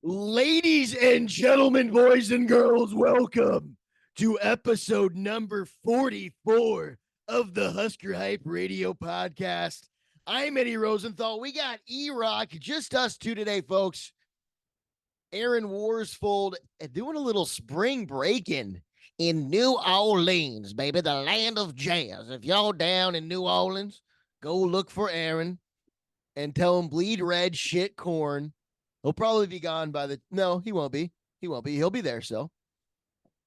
Ladies and gentlemen, boys and girls, welcome to episode number 44 of the Husker Hype Radio Podcast. I'm Eddie Rosenthal. We got E-Rock, just us two today, folks. Aaron Worsfold doing a little spring break-in New Orleans, baby, the land of jazz. If y'all down in New Orleans, go look for Aaron and tell him bleed red shit corn. He'll probably be gone by no, he won't be. He'll be there still.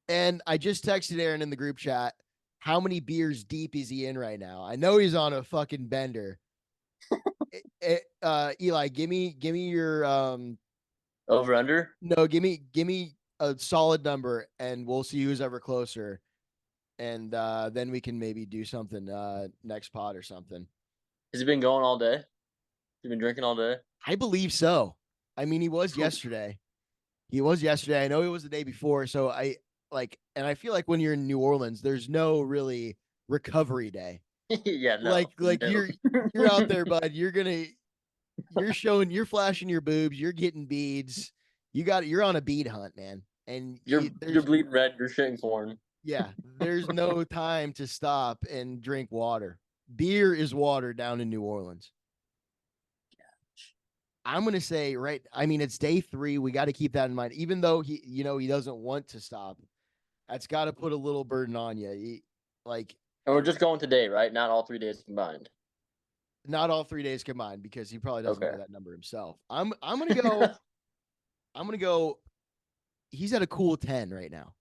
And I just texted Aaron in the group chat. How many beers deep is he in right now? I know he's on a fucking bender. Eli, give me your over under. No, give me a solid number, and we'll see who's ever closer. And then we can maybe do something next pod or something. Has he been going all day? Has he been drinking all day? I believe so. I mean, he was yesterday. I know he was the day before. So and I feel like when you're in New Orleans, there's no really recovery day. Yeah, no, like no. you're out there, bud. You're flashing your boobs. You're getting beads. You're on a bead hunt, man. And you're bleeding red. You're shitting corn. Yeah, there's no time to stop and drink water. Beer is water down in New Orleans. I'm going to say, it's day 3. We got to keep that in mind. Even though he doesn't want to stop, that's got to put a little burden on you. And we're just going today, right? Not all 3 days combined. Not all 3 days combined, because he probably doesn't know that number himself. I'm going to go, he's at a cool 10 right now.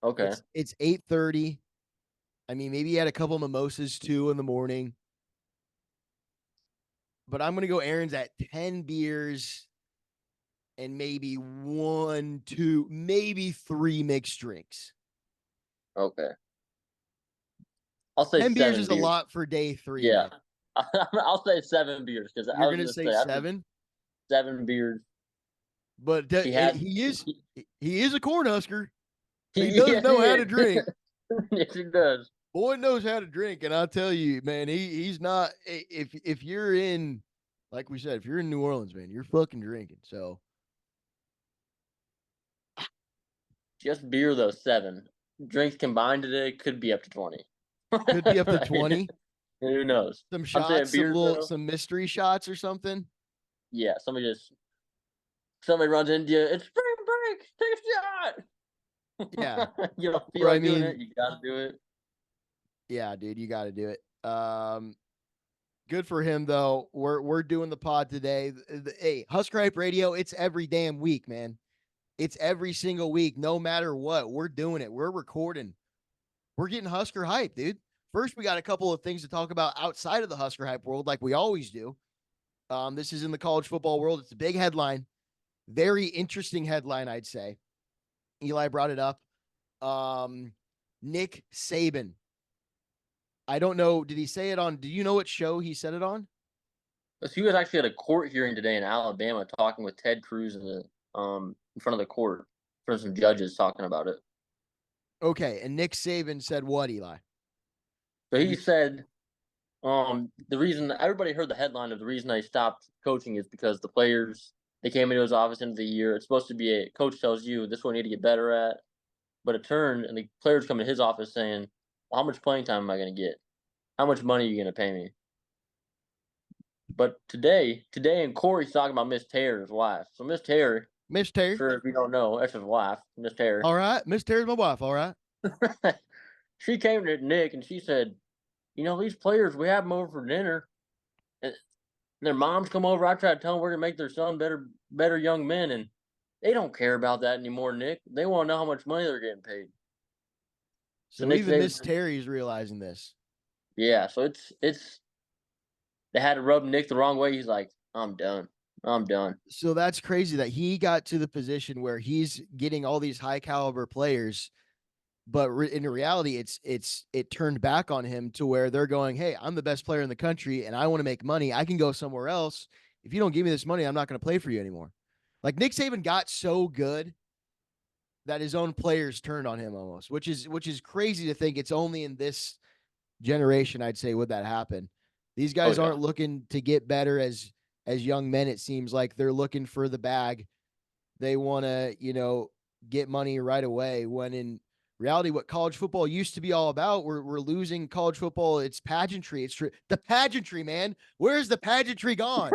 Okay. It's 8:30. I mean, maybe he had a couple mimosas too in the morning. But I'm going to go Aaron's at 10 beers and maybe 1, 2, maybe 3 mixed drinks. Okay. I'll say 10 beers is beers. a lot for day 3. Yeah. I'll say 7 beers, because you're going to say 7? 7 beers. But he is a Cornhusker. He does know how to drink. Yes, he does. Boy knows how to drink, and I'll tell you, man, he's not. If you're in, like we said, if you're in New Orleans, man, you're fucking drinking. So just beer though, 7 drinks combined today could be up to 20. Could be up to 20. Who knows? Some shots, some mystery shots or something. Yeah, somebody runs into you. It's spring break. Take a shot. Yeah, you don't feel like doing it. You gotta do it. Yeah, dude, you got to do it. Good for him, though. We're doing the pod today. Hey, Husker Hype Radio, it's every damn week, man. It's every single week, no matter what. We're doing it. We're recording. We're getting Husker Hype, dude. First, we got a couple of things to talk about outside of the Husker Hype world, like we always do. This is in the college football world. It's a big headline. Very interesting headline, I'd say. Eli brought it up. Nick Saban. I don't know. Did he say it on? Do you know what show he said it on? He was actually at a court hearing today in Alabama, talking with Ted Cruz in front of the court, in front of some judges talking about it. Okay, and Nick Saban said what, Eli? So he said, the reason everybody heard the headline of the reason I stopped coaching is because the players, they came into his office into the year. It's supposed to be a coach tells you this is what you need to get better at, but it turned and the players come to his office saying, well, how much playing time am I going to get? How much money are you going to pay me? But today in court, he's talking about Miss Terry's wife. So Miss Terry. Sure, if you don't know, that's his wife, Miss Terry. All right, Miss Terry's my wife. All right. She came to Nick and she said, these players, we have them over for dinner, and their moms come over. I try to tell them we're going to make their son better young men, and they don't care about that anymore, Nick. They want to know how much money they're getting paid. So even Miss Terry's realizing this. Yeah, so it's they had to rub Nick the wrong way. He's like, I'm done. So that's crazy that he got to the position where he's getting all these high caliber players, but in reality, it turned back on him to where they're going, hey, I'm the best player in the country and I want to make money. I can go somewhere else. If you don't give me this money, I'm not going to play for you anymore. Like Nick Saban got so good that his own players turned on him almost, which is crazy to think. It's only in this generation, I'd say, would that happen. These guys aren't looking to get better as young men. It seems like they're looking for the bag They want to, get money right away, when in reality, what college football used to be all about, we're losing college football. It's pageantry. It's the pageantry, man. Where's the pageantry gone?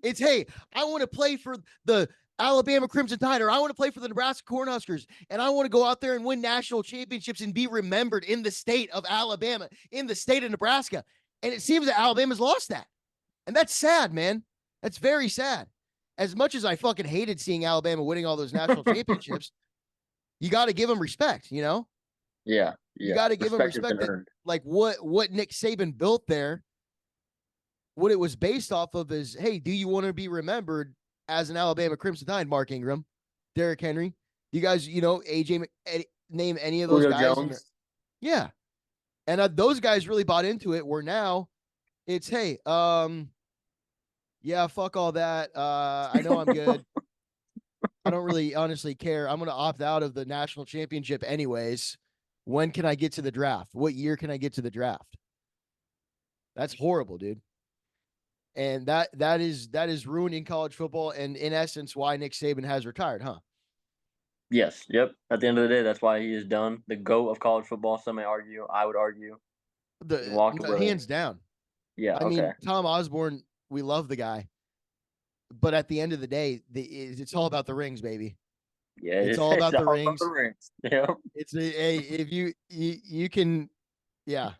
It's, hey, I want to play for the Alabama Crimson Tide, or I want to play for the Nebraska Cornhuskers, and I want to go out there and win national championships and be remembered in the state of Alabama, in the state of Nebraska. And it seems that Alabama's lost that. And that's sad, man. That's very sad. As much as I fucking hated seeing Alabama winning all those national championships, you got to give them respect, Yeah. You got to give them respect that, like, what Nick Saban built there, what it was based off of is, hey, do you want to be remembered as an Alabama Crimson Tide? Mark Ingram, Derrick Henry, you guys, AJ, name any of those Julio guys. Jones. Yeah. And those guys really bought into it, where now it's, hey, yeah, fuck all that. I know I'm good. I don't really honestly care. I'm going to opt out of the national championship anyways. When can I get to the draft? What year can I get to the draft? That's horrible, dude. And that is ruining college football, and in essence why Nick Saban has retired, huh? Yes. Yep. At the end of the day, that's why he is done. The GOAT of college football, some may argue. I would argue. The walked away. Hands down. Yeah. I mean, Tom Osborne, we love the guy, but at the end of the day, it's all about the rings, baby. Yeah, it's all about the rings. Yeah, it's if you can, yeah.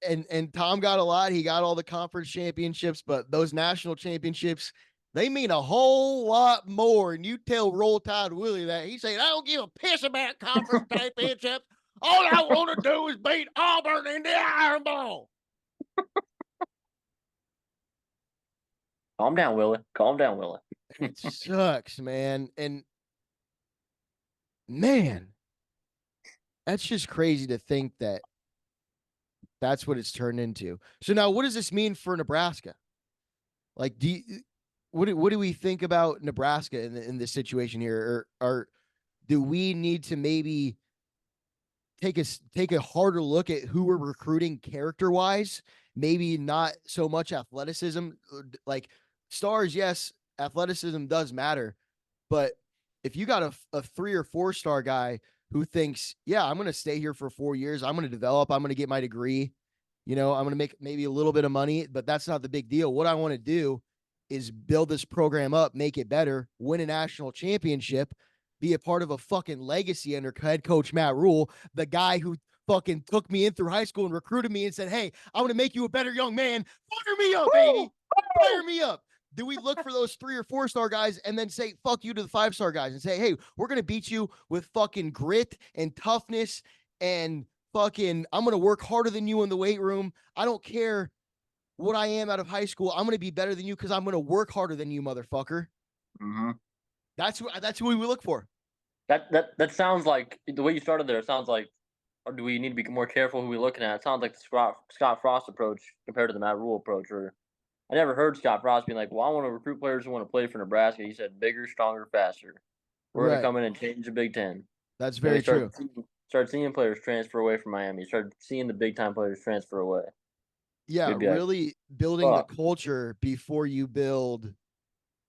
And Tom got a lot. He got all the conference championships, but those national championships, they mean a whole lot more. And you tell Roll Tide Willie that, he said, I don't give a piss about conference championships. All I want to do is beat Auburn in the Iron Bowl. Calm down, Willie. Calm down, Willie. It sucks, man. And man, that's just crazy to think that that's what it's turned into. So now, what does this mean for Nebraska? Like, what do we think about Nebraska in this situation here? Or do we need to maybe take a harder look at who we're recruiting character wise? Maybe not so much athleticism. Like, stars, yes, athleticism does matter, but if you got a 3 or 4 star guy who thinks, yeah, I'm going to stay here for 4 years, I'm going to develop, I'm going to get my degree, I'm going to make maybe a little bit of money, but that's not the big deal. What I want to do is build this program up, make it better, win a national championship, be a part of a fucking legacy under head coach Matt Rhule, the guy who fucking took me in through high school and recruited me and said, hey, I want to make you a better young man. Fire me up, baby. Fire me up. Do we look for those 3 or 4 star guys and then say fuck you to the 5 star guys and say, hey, we're going to beat you with fucking grit and toughness and fucking, I'm going to work harder than you in the weight room. I don't care what I am out of high school. I'm going to be better than you because I'm going to work harder than you, motherfucker. Mm-hmm. That's who we look for. That sounds like, the way you started there, it sounds like, or do we need to be more careful who we're looking at? It sounds like the Scott Frost approach compared to the Matt Rhule approach. Or I never heard Scott Frost being like, well, I want to recruit players who want to play for Nebraska. He said bigger, stronger, faster. We're going to come in and change the Big Ten. That's very true. Start seeing players transfer away from Miami. Start seeing the big-time players transfer away. Yeah, really building the culture before you build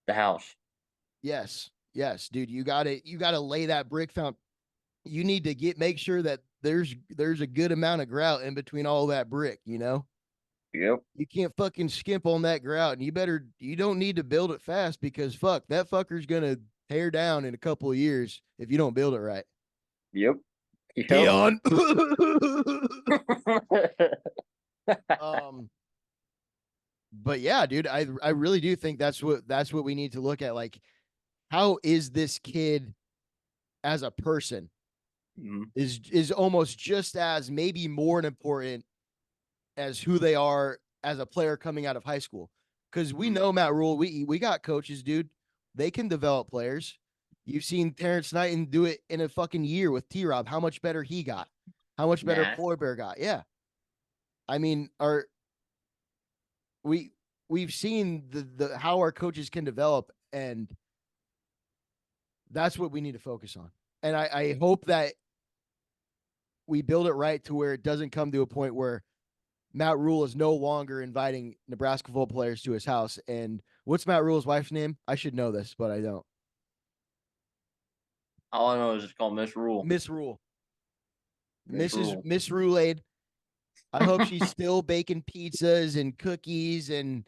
the house. Yes, dude. You gotta lay that brick found. You need to make sure that there's a good amount of grout in between all that brick, Yep. You can't fucking skimp on that grout, and you don't need to build it fast, because fuck, that fucker's gonna tear down in a couple of years if you don't build it right. Yep. Dion. But yeah, dude, I really do think that's what we need to look at. Like, how is this kid as a person? Mm-hmm. Is almost just as, maybe more important as who they are as a player coming out of high school. Because we know Matt Rhule, we got coaches, dude. They can develop players. You've seen Terrence Knighton do it in a fucking year with T-Rob. How much better he got? How much better Polar Bear got? Yeah. I mean, we've seen the how our coaches can develop, and that's what we need to focus on. And I hope that we build it right to where it doesn't come to a point where Matt Rhule is no longer inviting Nebraska football players to his house. And what's Matt Rhule's wife's name? I should know this, but I don't. All I know is it's called Miss Rhule. Miss Rhule. Miss Rhule. Miss Rhule. I hope she's still baking pizzas and cookies and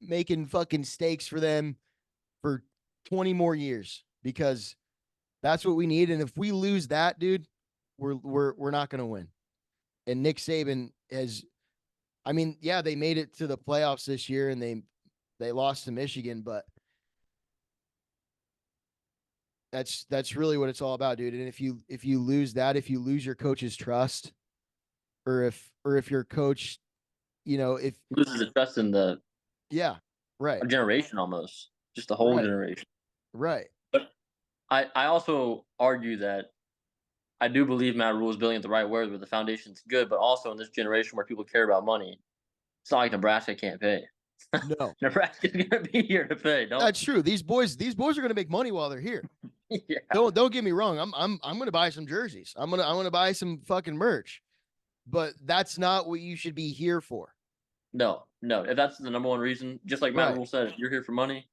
making fucking steaks for them for 20 more years, because that's what we need. And if we lose that, dude, we're not going to win. And Nick Saban has, I mean, yeah, they made it to the playoffs this year and they lost to Michigan, but that's really what it's all about, dude. And if you lose that, if you lose your coach's trust, or if your coach, if Loses the trust in the right, generation almost, just the whole generation. Right. But I also argue that I do believe Matt Rhule is building it the right way, where the foundation's good, but also in this generation where people care about money, it's not like Nebraska can't pay. No. Nebraska's gonna be here to pay. That's true. These boys are gonna make money while they're here. Yeah. Don't get me wrong. I'm gonna buy some jerseys. I'm gonna buy some fucking merch. But that's not what you should be here for. No. If that's the number one reason, just like Matt Rhule said, if you're here for money,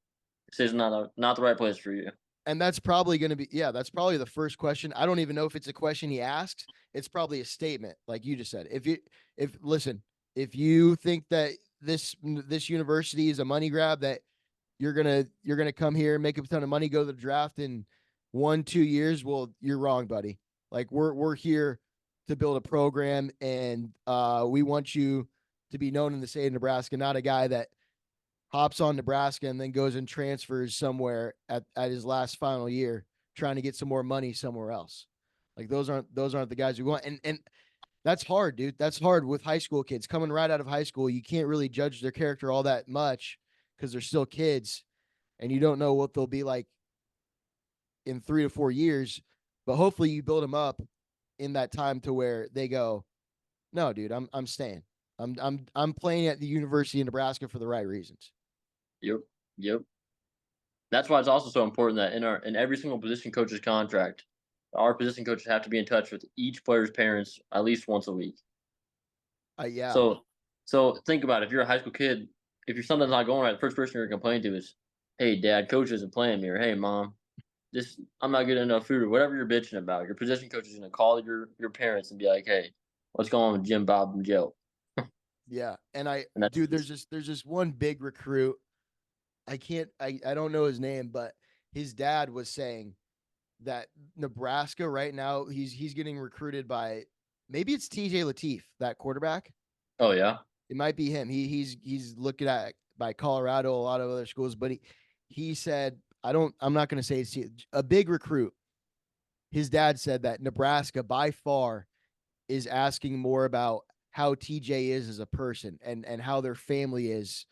this is not the right place for you. And that's probably going to be, that's probably the first question. I don't even know if it's a question he asks. It's probably a statement, like you just said. If you think that this university is a money grab, that you're gonna come here, make a ton of money, go to the draft in 1-2 years, well, you're wrong, buddy. Like we're here to build a program, and we want you to be known in the state of Nebraska, not a guy that hops on Nebraska and then goes and transfers somewhere at his last final year, trying to get some more money somewhere else. Like those aren't the guys we want. And that's hard, dude. That's hard with high school kids coming right out of high school. You can't really judge their character all that much because they're still kids and you don't know what they'll be like in 3 to 4 years. But hopefully you build them up in that time to where they go, no, dude, I'm staying. I'm playing at the University of Nebraska for the right reasons. Yep. That's why it's also so important that in every single position coach's contract, our position coaches have to be in touch with each player's parents at least once a week. Yeah. So think about it. If you're a high school kid, if your something's not going right, the first person you're complaining to is, "Hey, Dad, coach isn't playing me," or "Hey, Mom, I'm not getting enough food," or whatever you're bitching about. Your position coach is gonna call your parents and be like, "Hey, what's going on with Jim, Bob, and Joe?" Yeah, and dude, there's just one big recruit. I don't know his name, but his dad was saying that Nebraska right now, he's getting recruited by, maybe it's TJ Lateef, that quarterback. Oh yeah, it might be him. He's looking at by Colorado, a lot of other schools, but he said, I'm not going to say it's a big recruit. His dad said that Nebraska by far is asking more about how TJ is as a person and how their family is,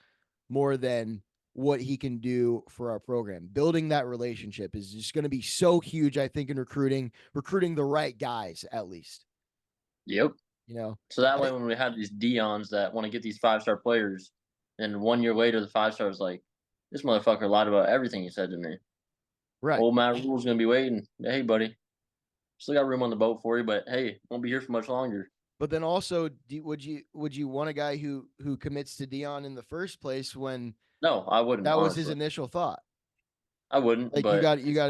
more than what he can do for our program. Building that relationship is just going to be so huge, I think, in recruiting the right guys, at least. Yep. So that way, when we have these Deons that want to get these 5-star players, and 1 year later, the 5-star is like, "This motherfucker lied about everything he said to me." Right. Old Matt Rhule's going to be waiting. "Hey, buddy, still got room on the boat for you, but hey, won't be here for much longer." But then also, would you want a guy who commits to Deion in the first place when? No, I wouldn't. That honestly was his initial thought. I wouldn't. Like but you got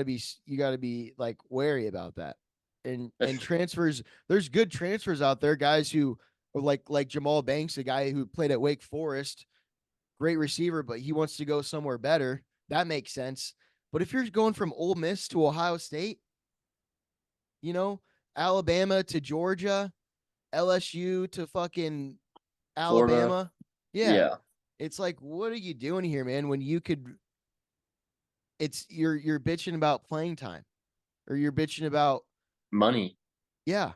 to be like wary about that. And transfers, there's good transfers out there, guys who are like Jamal Banks, a guy who played at Wake Forest, great receiver, but he wants to go somewhere better. That makes sense. But if you're going from Ole Miss to Ohio State, Alabama to Georgia, LSU to fucking Alabama. Yeah. It's like, what are you doing here, man? When you could, you're bitching about playing time, or you're bitching about money. Yeah.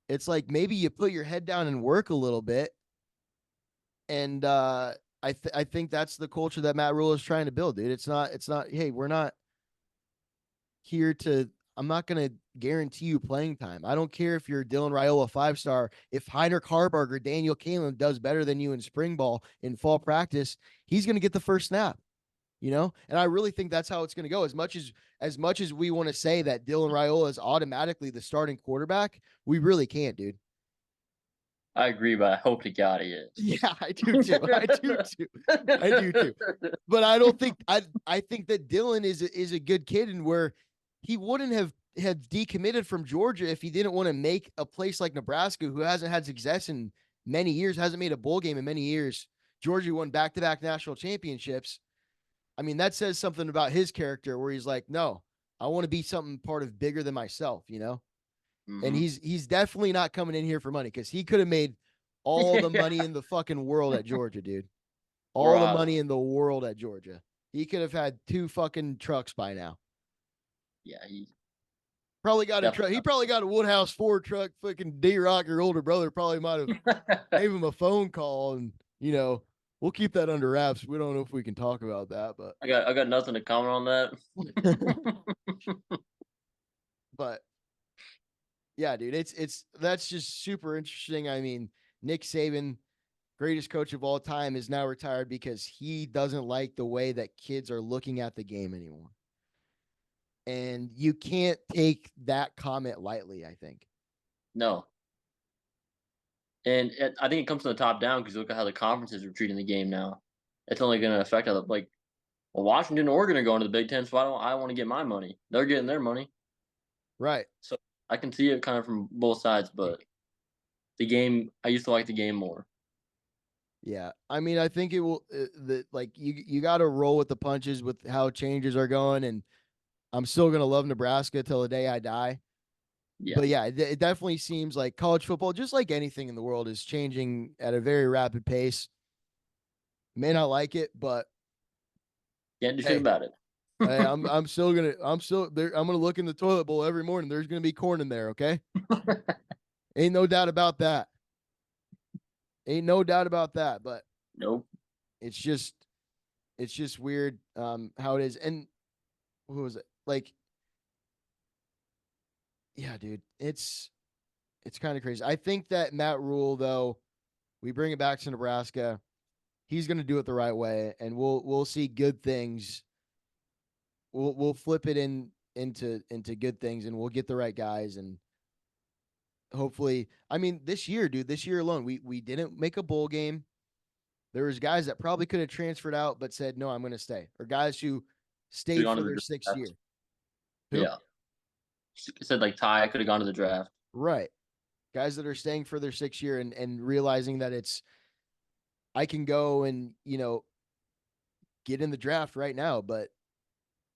It's like, maybe you put your head down and work a little bit. And I think that's the culture that Matt Rhule is trying to build, dude. It's not, hey, we're not here to, I'm not going to guarantee you playing time. I don't care if you're Dylan Raiola 5-star. If Heinrich Harburger, Daniel Kalin does better than you in spring ball in fall practice, he's going to get the first snap, And I really think that's how it's going to go. As much as we want to say that Dylan Raiola is automatically the starting quarterback, we really can't, dude. I agree, but I hope to God he is. Yeah, I do too. I do too. But I don't think I think that Dylan is a good kid, and where he wouldn't have decommitted from Georgia if he didn't want to make a place like Nebraska, who hasn't had success in many years, hasn't made a bowl game in many years. Georgia won back-to-back national championships. I mean, that says something about his character, where he's like, no, I want to be something part of bigger than myself, you know? And he's definitely not coming in here for money, because he could have made all the money in the fucking world at Georgia, dude. All the money in the world at Georgia. He could have had 2 fucking trucks by now. Yeah, he probably got a truck. He probably got a Woodhouse Ford truck. Fucking D-Rock, your older brother, probably might have gave him a phone call, and we'll keep that under wraps. We don't know if we can talk about that, but I got nothing to comment on that. But yeah, dude, that's just super interesting. I mean, Nick Saban, greatest coach of all time, is now retired because he doesn't like the way that kids are looking at the game anymore. And you can't take that comment lightly, I think. No. And I think it comes from the top down, because look at how the conferences are treating the game now. It's only going to affect other, well, Washington and Oregon are going to the Big Ten, so I want to get my money. They're getting their money. Right. So I can see it kind of from both sides, but the game, I used to like the game more. Yeah. I mean, I think it will, you got to roll with the punches with how changes are going. And I'm still going to love Nebraska till the day I die. Yeah. But yeah, it definitely seems like college football, just like anything in the world, is changing at a very rapid pace. May not like it, but can't do shit about it. Hey, I'm still there. I'm gonna look in the toilet bowl every morning. There's gonna be corn in there, okay? Ain't no doubt about that. Ain't no doubt about that. But nope. It's just weird how it is. And who was it? Like, yeah, dude, it's kind of crazy. I think that Matt Rhule, though, we bring it back to Nebraska, he's gonna do it the right way, and we'll see good things. We'll flip it into good things, and we'll get the right guys, and hopefully, I mean, this year alone, we didn't make a bowl game. There was guys that probably could have transferred out but said, no, I'm going to stay, or guys who stayed for their 6th year. Who? Yeah. Said like Ty could have gone to the draft. Right. Guys that are staying for their 6th year and realizing that I can go and, get in the draft right now, but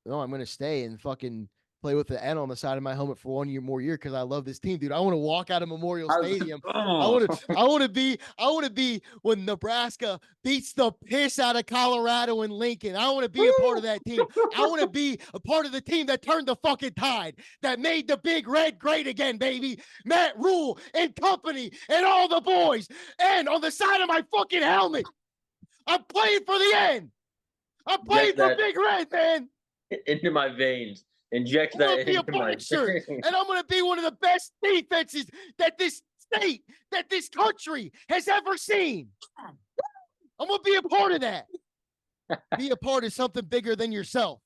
no, I'm going to stay and fucking play with the N on the side of my helmet for 1 more year, because I love this team, dude. I want to walk out of Memorial Stadium. I want to be when Nebraska beats the piss out of Colorado and Lincoln. I want to be a part of that team. I want to be a part of the team that turned the fucking tide, that made the Big Red great again, baby. Matt Rhule and company and all the boys. And on the side of my fucking helmet, I'm playing for the N. I'm playing for Big Red, man. Into my veins. Inject that into my shirt, and I'm going to be one of the best defenses that this state, that this country has ever seen. I'm going to be a part of that. Be a part of something bigger than yourself.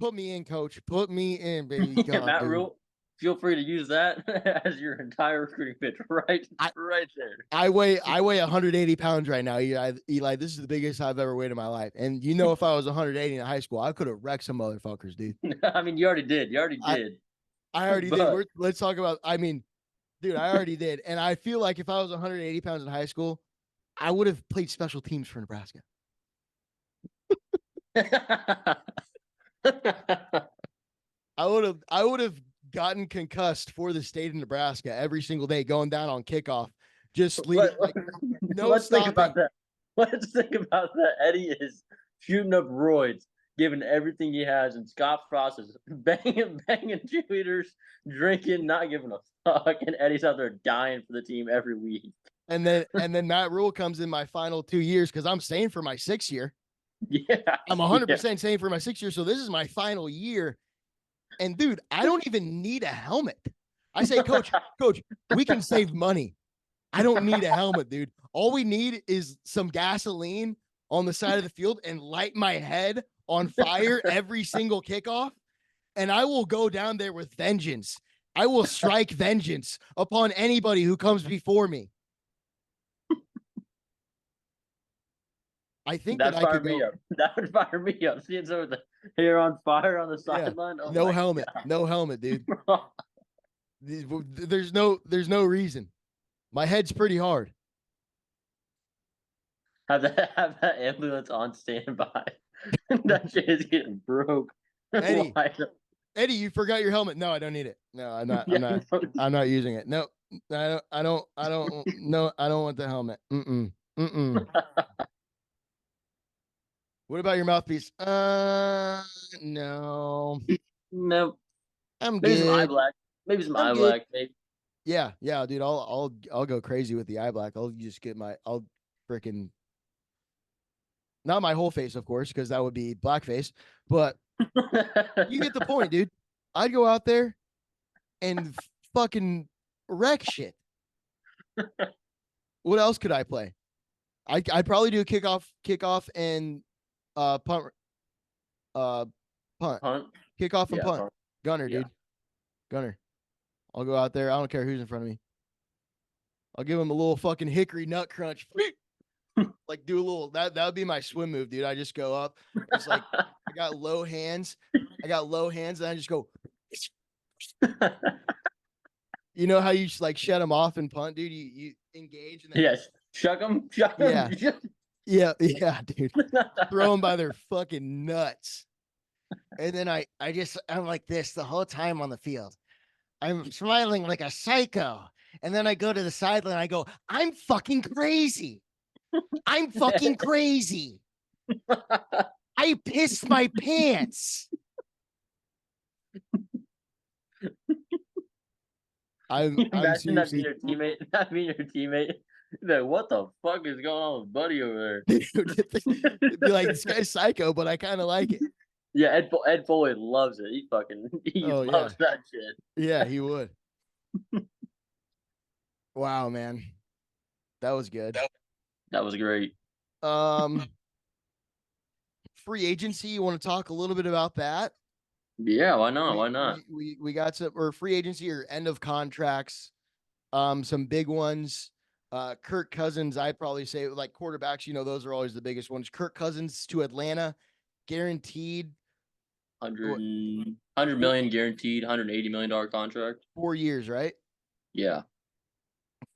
Put me in, coach. Put me in, baby. God, Matt Rhule, feel free to use that as your entire recruiting pitch right there. I weigh 180 pounds right now, Eli. This is the biggest I've ever weighed in my life. And if I was 180 in high school, I could have wrecked some motherfuckers, dude. I mean, you already did. I already did. Let's talk about, dude, I already did. And I feel like if I was 180 pounds in high school, I would have played special teams for Nebraska. I would have gotten concussed for the state of Nebraska every single day, going down on kickoff, just leading. Let's think about that. Let's think about that. Eddie is shooting up roids, giving everything he has, and Scott Frost is banging cheerleaders, drinking, not giving a fuck, and Eddie's out there dying for the team every week. And then Matt Rhule comes in my final 2 years, because I'm staying for my 6th year. Yeah, I'm 100% staying for my 6th year, so this is my final year. And dude, I don't even need a helmet. I say, coach, we can save money. I don't need a helmet, dude. All we need is some gasoline on the side of the field and light my head on fire every single kickoff. And I will go down there with vengeance I will strike vengeance upon anybody who comes before me. I think that I could go. That would fire me up. Seeing some of the hair on fire on the Yeah, sideline. Oh no my helmet, no helmet, dude. There's no reason. My head's pretty hard. Have that ambulance on standby. That shit is getting broke. Eddie, Why- Eddie, you forgot your helmet. No, I don't need it. No, I'm not. I'm yeah, not. no, I'm not using it. No, I don't. I don't. I don't. No, I don't want the helmet. Mm-mm. Mm-mm. What about your mouthpiece? No, nope. I'm Maybe some eye good. black. Maybe some I'm eye good. black. Maybe. Yeah, yeah, dude. I'll go crazy with the eye black. I'll just get my. I'll freaking not my whole face, of course, because that would be blackface. But you get the point, dude. I'd go out there and fucking wreck shit. What else could I play? I'd probably do a kickoff and punt, uh, punt, Punt. kickoff and Yeah, punt. punt. Gunner, Yeah. dude, gunner. I'll go out there. I don't care who's in front of me. I'll give him a little fucking hickory nut crunch. Like do a little that would be my swim move, dude. I just go up. It's like I got low hands. And I just go. You know how you just like shut them off and punt, dude? You engage and then Yes. Shuck them. yeah, yeah, dude. Throw them by their fucking nuts. And then I'm like this the whole time on the field. I'm smiling like a psycho. And then I go to the sideline. I go, I'm fucking crazy. I'm fucking crazy. I pissed my pants. I'm Imagine that being seriously, your teammate. That being your teammate. Like, what the fuck is going on with Buddy over dude, it'd be like, this guy's psycho, but I kind of like it. there? Yeah, Ed Foley loves it. He Oh, yeah. loves that shit. Yeah, he would. Wow, man. That was good. That was great. Um, free agency. You want to talk a little bit about that? Yeah, why not? Why not? We got some or free agency or end of contracts. Some big ones. Kirk Cousins, I'd probably say like quarterbacks, those are always the biggest ones. Kirk Cousins to Atlanta, guaranteed 100 million guaranteed, $180 million contract. 4 years, right? Yeah.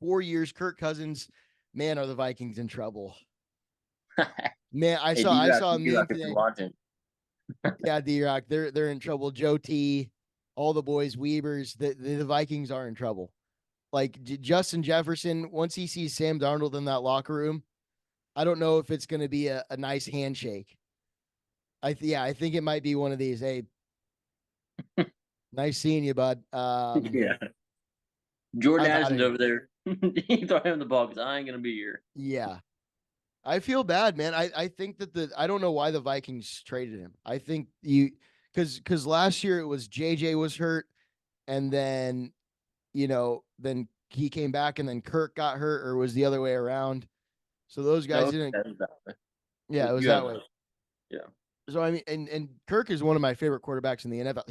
4 years. Kirk Cousins, man, are the Vikings in trouble? Man, I saw a meme today. Watching. Yeah, D-Rock, they're in trouble. Joe T, all the boys, Weavers, the Vikings are in trouble. Like Justin Jefferson, once he sees Sam Darnold in that locker room, I don't know if it's going to be a nice handshake. I think it might be one of these. Hey, nice seeing you, bud. Yeah. Jordan Addison's over there. He throw him the ball because I ain't gonna be here. Yeah. I feel bad, man. I think that I don't know why the Vikings traded him. I think because last year it was JJ was hurt, and then then he came back, and then Kirk got hurt, or it was the other way around. So those guys didn't. Yeah, it was that way. Yeah. So I mean, and Kirk is one of my favorite quarterbacks in the NFL.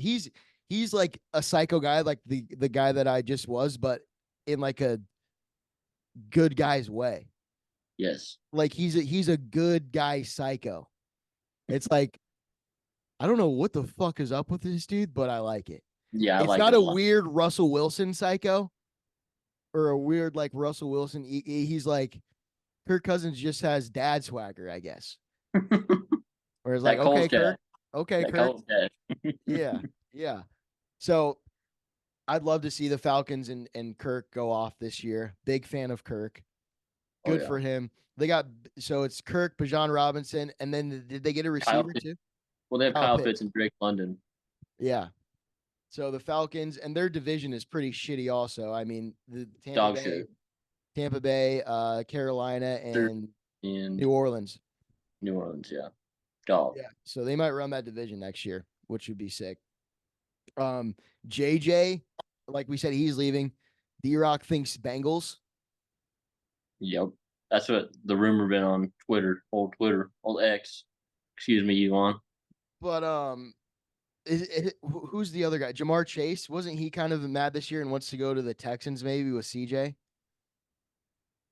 He's like a psycho guy, like the guy that I just was, but in like a good guy's way. Yes. Like he's a good guy psycho. It's like I don't know what the fuck is up with this dude, but I like it. Yeah, it's not a weird Russell Wilson psycho or a weird like Russell Wilson. He's like Kirk Cousins just has dad swagger, I guess. Where it's like, okay, Kirk. Okay, Kirk. Yeah, yeah. So I'd love to see the Falcons and Kirk go off this year. Big fan of Kirk. Good for him. They got so it's Kirk, Bijan Robinson, and then did they get a receiver too? Well, they have Kyle Pitts and Drake London. Yeah. So the Falcons and their division is pretty shitty. Also, I mean the Tampa Bay, Carolina, and New Orleans. New Orleans, yeah. Dog. Yeah. So they might run that division next year, which would be sick. JJ, like we said, he's leaving. D-Rock thinks Bengals. Yep. That's what the rumor been on Twitter, old X. Excuse me, Elon. But Who's the other guy? Jamar Chase? Wasn't he kind of mad this year and wants to go to the Texans maybe with CJ?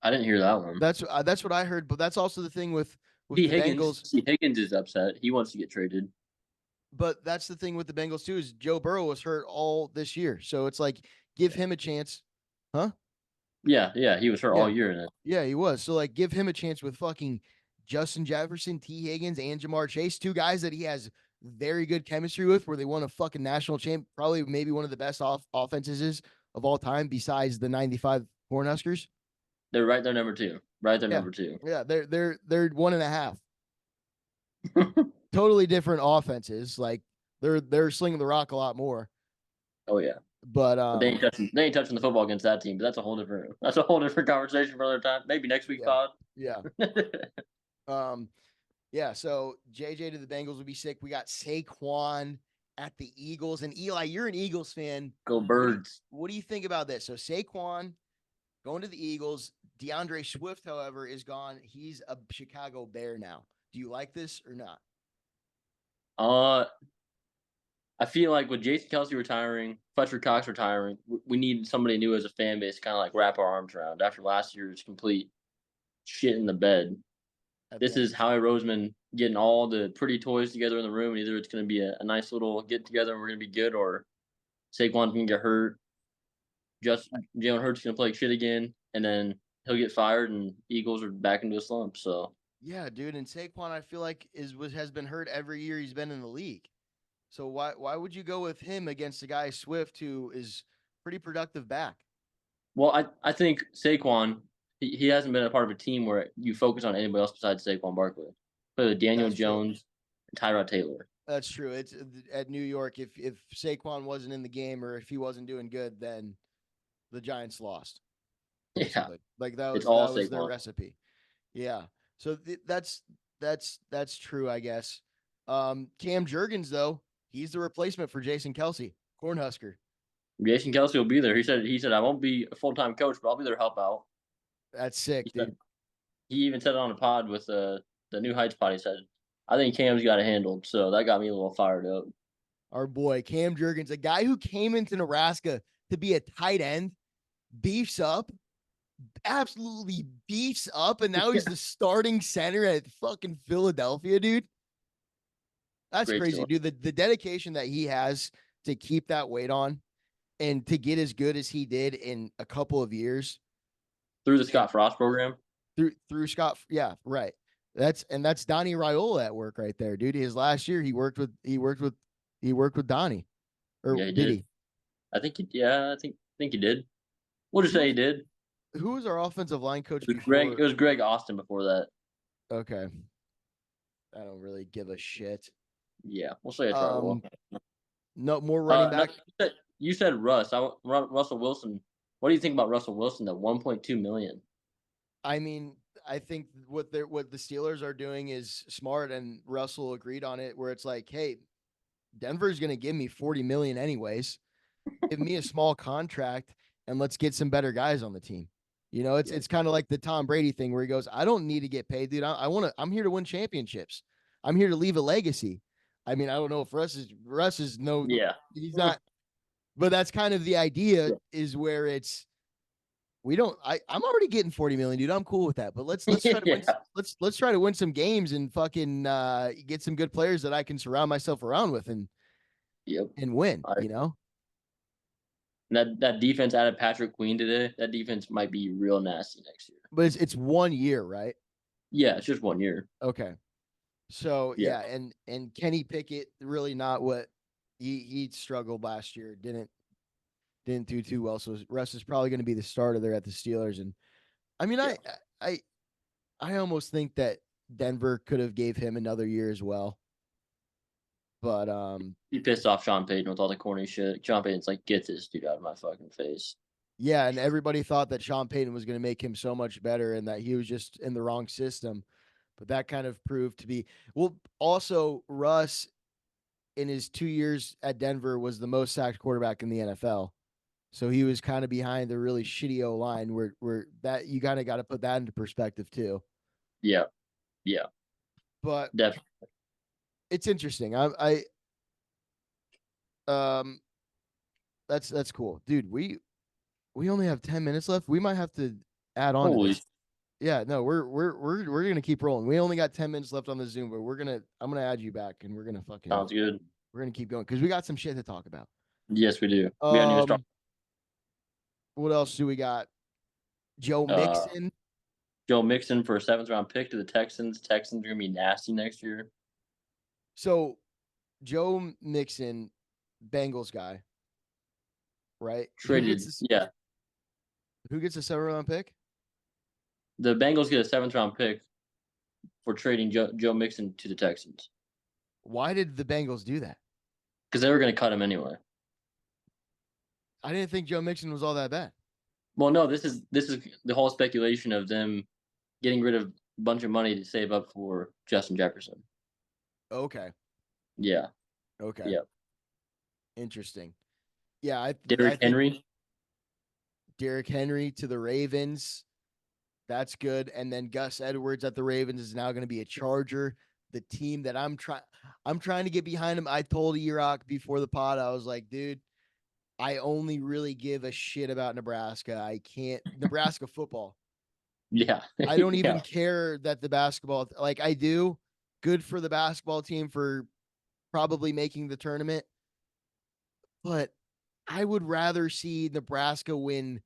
I didn't hear that one. That's what I heard, but that's also the thing with See the Bengals. Higgins is upset. He wants to get traded. But that's the thing with the Bengals too is Joe Burrow was hurt all this year, so it's like give him a chance, huh? Yeah, he was hurt all Yeah, year in it. yeah, he was. So like give him a chance with fucking Justin Jefferson, T Higgins, and Jamar Chase, two guys that he has very good chemistry with, where they won a fucking national champ, probably maybe one of the best offenses of all time, besides the '95 Cornhuskers. They're right there, number two. Right there, Yeah, number two. yeah, they're 1.5. Totally different offenses. Like they're slinging the rock a lot more. Oh yeah, but they ain't touching the football against that team. But that's a whole different conversation for another time. Maybe next week pod. Yeah. Yeah. So JJ to the Bengals would be sick. We got Saquon at the Eagles, and Eli, you're an Eagles fan. Go Birds. What do you think about this? So Saquon going to the Eagles. DeAndre Swift, however, is gone. He's a Chicago Bear now. Do you like this or not? I feel like with Jason Kelce retiring, Fletcher Cox retiring, we need somebody new as a fan base to kind of like wrap our arms around after last year's complete shit in the bed. This is Howie Roseman getting all the pretty toys together in the room. Either it's going to be a nice little get together and we're going to be good, or Saquon's going to get hurt. Just Jalen Hurts going to play like shit again, and then he'll get fired, and Eagles are back into a slump. So yeah, dude, and Saquon, I feel like has been hurt every year he's been in the league. So why would you go with him against a guy Swift who is pretty productive back? Well, I think Saquon, he hasn't been a part of a team where you focus on anybody else besides Saquon Barkley. Play with Daniel Jones and Tyrod Taylor. That's true. It's at New York. If Saquon wasn't in the game or if he wasn't doing good, then the Giants lost. Basically. Yeah, like that was their recipe. Yeah. So that's true, I guess. Cam Jurgens though, he's the replacement for Jason Kelce, Cornhusker. Jason Kelce will be there. He said I won't be a full-time coach, but I'll be there to help out. That's sick, dude. He even said it on a pod with the New Heights pod. He said, I think Cam's got it handled. So that got me a little fired up. Our boy, Cam Jurgens, a guy who came into Nebraska to be a tight end, beefs up, absolutely beefs up, and now he's the starting center at fucking Philadelphia, dude. That's great crazy, story. Dude. The dedication that he has to keep that weight on and to get as good as he did in a couple of years. Through the Scott Frost program? Through Scott, yeah, right. That's Donnie Raiola at work right there, dude. His last year he worked with Donnie. Or yeah, he did he? I think he did. We'll just say he did. Who was our offensive line coach before? It was Greg Austin before that. Okay. I don't really give a shit. Yeah, we'll say it's Raiola. No more running back. You said Russ. Russell Wilson. What do you think about Russell Wilson at $1.2 million? I mean, I think what the Steelers are doing is smart, and Russell agreed on it. Where it's like, hey, Denver's going to give me $40 million anyways. Give me a small contract, and let's get some better guys on the team. You know, it's kind of like the Tom Brady thing where he goes, I don't need to get paid, dude. I'm here to win championships. I'm here to leave a legacy. I mean, I don't know if Russ is no, he's not, but that's kind of the idea is where it's, I'm already getting 40 million, dude. I'm cool with that, but let's try to win, let's try to win some games and fucking get some good players that I can surround myself around with and win, you know? That defense added Patrick Queen today. That defense might be real nasty next year. But it's 1 year, right? Yeah, it's just 1 year. Okay. So yeah, and Kenny Pickett really not what he struggled last year. Didn't do too well. So Russ is probably going to be the starter there at the Steelers. And I mean, I almost think that Denver could have gave him another year as well. But he pissed off Sean Payton with all the corny shit. Sean Payton's like, get this dude out of my fucking face. Yeah, and everybody thought that Sean Payton was going to make him so much better and that he was just in the wrong system. But that kind of proved to be also Russ in his 2 years at Denver was the most sacked quarterback in the NFL. So he was kind of behind the really shitty O-line where that you kind of got to put that into perspective too. Yeah. But definitely. It's interesting. That's cool, dude. We only have 10 minutes left. We might have to add on to Holy, this. Yeah, no, we're gonna keep rolling. We only got 10 minutes left on the Zoom, but I'm gonna add you back and we're gonna sounds good. keep going because we got some shit to talk about. Yes, we do. We haven't even started. What else do we got? Joe Uh, Mixon. Joe Mixon for a 7th-round pick to the Texans. Texans are gonna be nasty next year. So Joe Mixon, Bengals guy, right? Traded, yeah. Who gets a 7th-round pick? The Bengals get a 7th-round pick for trading Joe Mixon to the Texans Why did the Bengals do that? because they were going to cut him anyway. I didn't think Joe Mixon was all that bad. Well, no, this is the whole speculation of them getting rid of a bunch of money to save up for Justin Jefferson. Okay. Yeah. Okay. Yeah. Interesting. Yeah, I Derrick Henry. Derrick Henry to the Ravens. That's good. And then Gus Edwards at the Ravens is now going to be a Charger. The team that I'm trying to get behind him. I told E-Rock before the pod, I was like, dude, I only really give a shit about Nebraska. I can't Nebraska football. Yeah. I don't even care that the basketball, like I do. Good for the basketball team for probably making the tournament. But I would rather see Nebraska win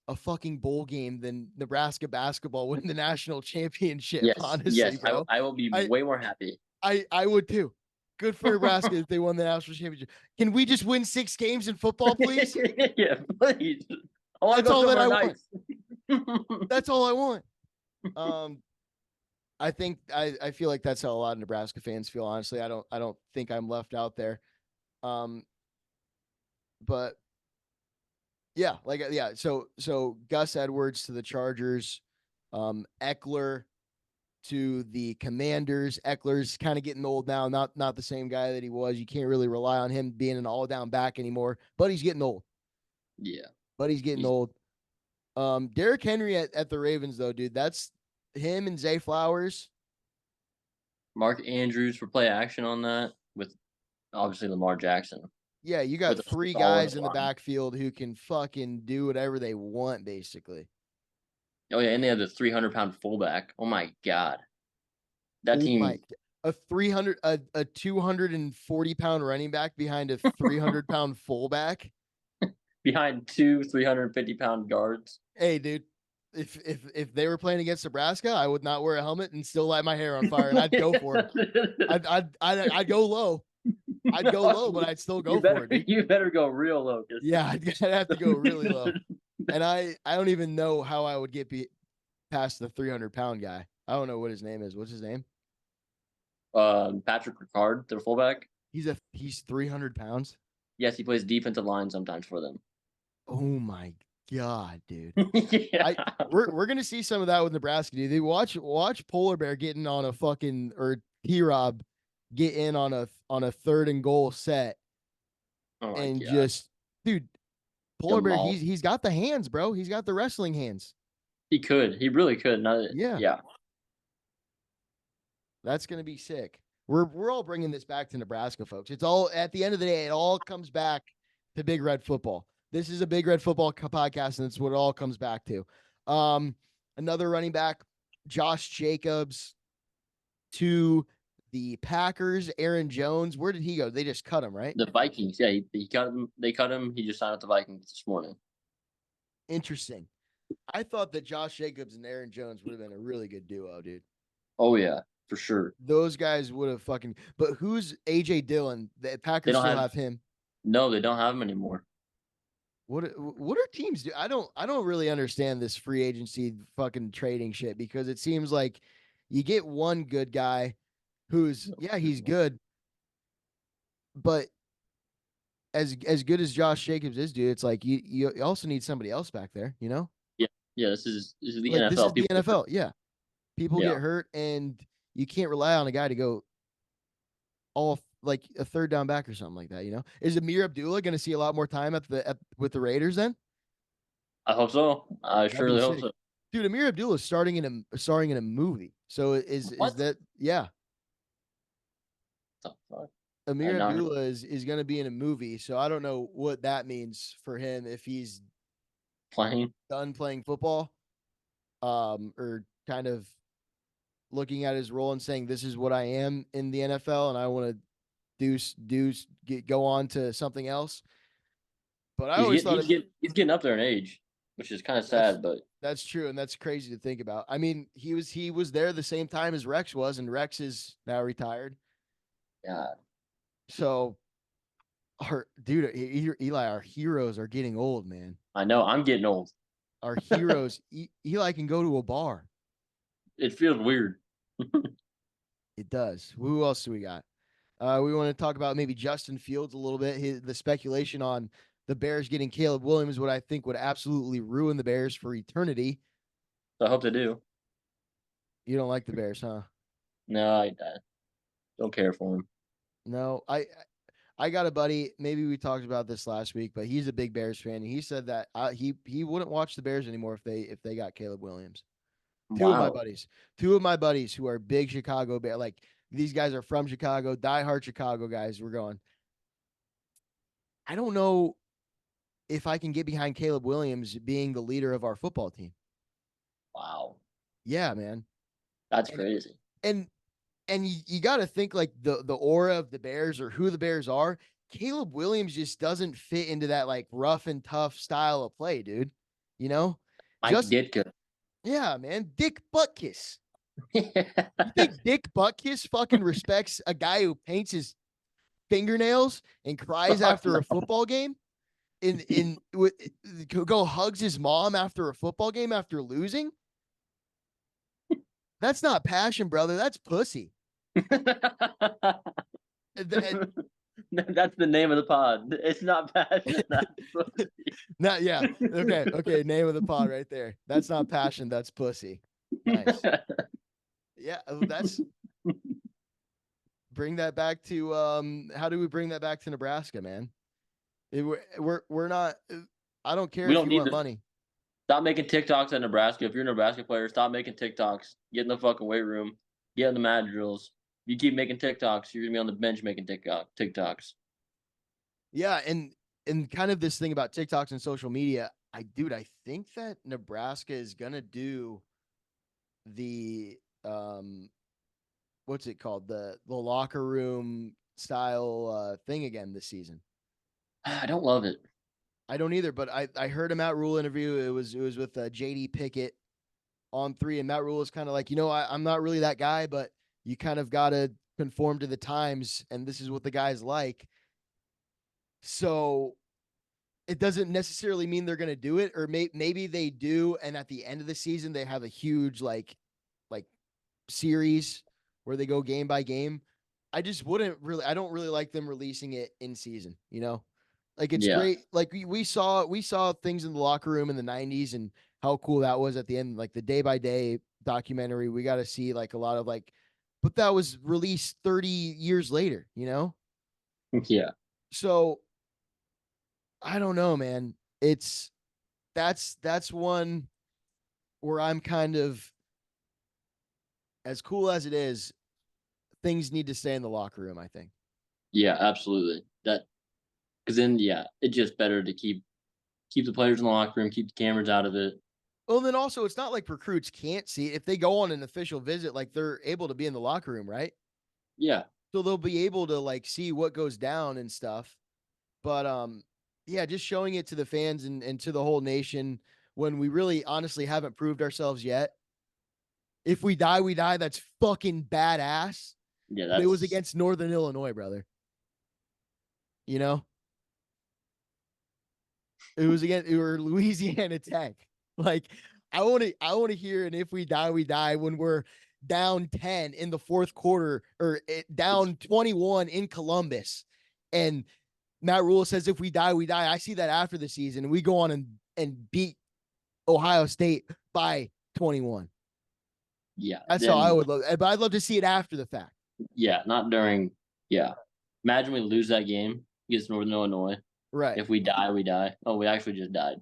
a fucking bowl game than Nebraska basketball win the national championship. Yes. Honestly, Yes. bro. I will be way more happy. I would too. Good for Nebraska if they won the national championship. Can we just win 6 games in football, please? Yeah, please. That's all that I want. That's all I want. I think I feel like that's how a lot of Nebraska fans feel. Honestly, I don't think I'm left out there. But yeah, So Gus Edwards to the Chargers, Eckler to the Commanders. Eckler's kind of getting old now, not the same guy that he was. You can't really rely on him being an all-down back anymore, but he's getting old. Yeah. But he's getting old. Derrick Henry at the Ravens, though, dude, that's him and Zay Flowers. Mark Andrews for play action on that with obviously Lamar Jackson. Yeah, you got 3 guys in the backfield who can fucking do whatever they want, basically. Oh, yeah, and they have the 300-pound fullback. Oh, my God. That team. A 240-pound running back behind a 300-pound fullback? Behind 2 350-pound guards. Hey, dude, if they were playing against Nebraska, I would not wear a helmet and still light my hair on fire, and I'd go for it. I'd go low. I'd go low, but I'd still go for it. Dude. You better go real low. Yeah, I'd have to go really low. And I don't even know how I would get past the 300-pound guy. I don't know what his name is. What's his name? Patrick Ricard, their fullback. He's 300 pounds. Yes, he plays defensive line sometimes for them. Oh my God, dude! Yeah. We're gonna see some of that with Nebraska, dude. They watch Polar Bear getting on a fucking or T-Rob get in on a 3rd and goal set, and just dude, Polar Bear, he's got the hands, bro. He's got the wrestling hands. He really could. Yeah. That's gonna be sick. We're all bringing this back to Nebraska, folks. It's all at the end of the day, it all comes back to Big Red Football. This is a Big Red Football podcast, and it's what it all comes back to. Another running back, Josh Jacobs to the Packers. Aaron Jones, where did he go? They just cut him, right? The Vikings. Yeah, he cut him. They cut him. He just signed with the Vikings this morning. Interesting. I thought that Josh Jacobs and Aaron Jones would have been a really good duo, dude. Oh, yeah, for sure. Those guys would have fucking – but who's A.J. Dillon? The Packers still have him. No, they don't have him anymore. What are teams do? I don't really understand this free agency fucking trading shit because it seems like you get one good guy who's he's good, but as good as Josh Jacobs is, dude, it's like you also need somebody else back there, you know? Yeah. This is the NFL. This is the NFL. Yeah, people get hurt, and you can't rely on a guy to go all like a 3rd down back or something like that, you know? Is Amir Abdullah going to see a lot more time with the Raiders then? I hope so. I surely hope so. Dude, Amir Abdullah is starring in a movie. So is that Amir Abdullah is going to be in a movie, so I don't know what that means for him if he's done playing football, or kind of looking at his role and saying, "This is what I am in the NFL, and I want to go on to something else." But I always thought he's getting up there in age, which is kind of sad, but that's true, and that's crazy to think about. I mean, he was there the same time as Rex was, and Rex is now retired. Yeah. So, Eli, our heroes are getting old, man. I know. I'm getting old. Our heroes, Eli can go to a bar. It feels weird. It does. Who else do we got? We want to talk about maybe Justin Fields a little bit. The speculation on the Bears getting Caleb Williams, what I think would absolutely ruin the Bears for eternity. I hope they do. You don't like the Bears, huh? No, I don't care for him. No, I got a buddy. Maybe we talked about this last week, but he's a big Bears fan, and he said that he wouldn't watch the Bears anymore if they got Caleb Williams. Two of my buddies who are big Chicago Bear, like these guys are from Chicago, diehard Chicago guys. We're going, I don't know if I can get behind Caleb Williams being the leader of our football team. Wow. Yeah, man. That's crazy. And you got to think like the aura of the Bears or who the Bears are. Caleb Williams just doesn't fit into that like rough and tough style of play, dude. You know? Mike Ditka. Yeah, man. Dick Buttkiss. You think Dick Buttkiss fucking respects a guy who paints his fingernails and cries after a football game? Go hugs his mom after a football game after losing? That's not passion, brother. That's pussy. That's the name of the pod. It's not passion. Not yeah. Okay. Name of the pod right there. That's not passion. That's pussy. Nice. Yeah, that's bring that back to how do we bring that back to Nebraska, man? We're not. I don't care if you want money. Stop making TikToks at Nebraska. If you're a Nebraska player, stop making TikToks. Get in the fucking weight room. Get in the mat drills. You keep making TikToks, you're gonna be on the bench making TikToks. Yeah, and kind of this thing about TikToks and social media. I think that Nebraska is gonna do the what's it called, the locker room style thing again this season. I don't love it. I don't either, but I heard a Matt Rhule interview. It was with JD Pickett on 3, and Matt Rhule is kind of like, I'm not really that guy, but you kind of got to conform to the times, and this is what the guy's like. So it doesn't necessarily mean they're going to do it, or maybe they do, and at the end of the season they have a huge like series where they go game by game. I don't really like them releasing it in season, Like it's great. Like we saw things in the locker room in the 90s and how cool that was at the end, like the day by day documentary. We got to see like a lot of but that was released 30 years later, Yeah. So I don't know, man. That's one where I'm kind of, as cool as it is, things need to stay in the locker room, I think. Yeah, absolutely. Because then, it's just better to keep the players in the locker room, keep the cameras out of it. Well, then also, it's not like recruits can't see it. If they go on an official visit, like they're able to be in the locker room, right? Yeah. So they'll be able to see what goes down and stuff. But just showing it to the fans and to the whole nation when we really honestly haven't proved ourselves yet. If we die, we die. That's fucking badass. Yeah, it was against Northern Illinois, brother. It was against Louisiana Tech. Like, I want to hear an "if we die, we die" when we're down 10 in the fourth quarter or down 21 in Columbus, and Matt Rhule says, "If we die, we die." I see that after the season, and we go on and beat Ohio State by 21. Yeah, that's how I would love. But I'd love to see it after the fact. Yeah, not during. Yeah, imagine we lose that game against Northern Illinois. Right. If we die, we die. Oh, we actually just died.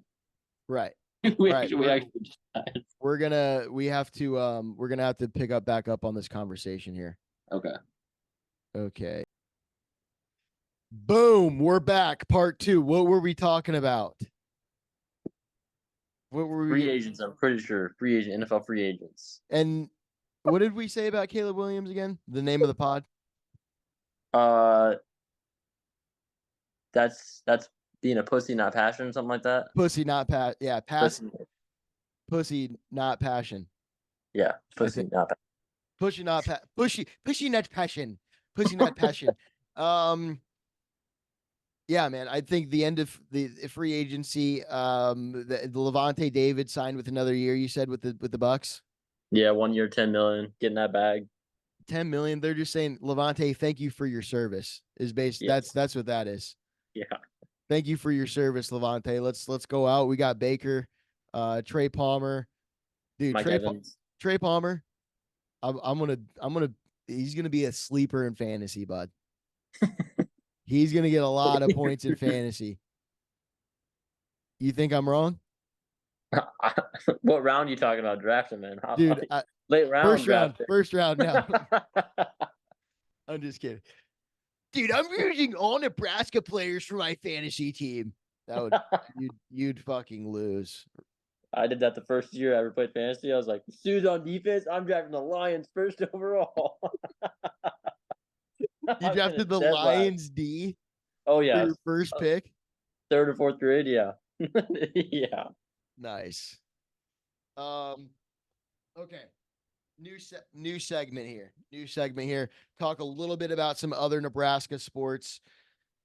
Right. we actually just died. We're gonna have to pick back up on this conversation here. Okay. Okay. Boom, we're back. Part 2. What were we talking about? What were we? Free agents, I'm pretty sure. Free agent, NFL free agents. And what did we say about Caleb Williams again? The name of the pod? That's being a pussy, not passion, something like that. Pussy, not pat. Yeah, Pussy, pussy, not passion. yeah, pussy, not passion. Pushy, not pushy, not passion. Pussy, not passion. Yeah, man. I think the end of the free agency, the Lavonte David signed with another year. You said with the Bucs. Yeah, 1 year, 10 million, getting that bag. 10 million. They're just saying, Lavonte, thank you for your service. Is based. Yeah. That's what that is. Yeah. Thank you for your service, Lavonte. Let's go out. We got Baker, Trey Palmer, dude. Mike Evans. Trey Palmer. I'm gonna. He's gonna be a sleeper in fantasy, bud. He's gonna get a lot of points in fantasy. You think I'm wrong? What round are you talking about drafting, man? Dude, late round. First round. No, I'm just kidding. Dude, I'm using all Nebraska players for my fantasy team. That would you'd fucking lose. I did that the first year I ever played fantasy. I was like, Sue's on defense. I'm drafting the Lions first overall. You drafted the Lions D. Oh yeah, your first pick. 3rd or 4th grade. Yeah, yeah. Nice. Okay. New segment here. Talk a little bit about some other Nebraska sports.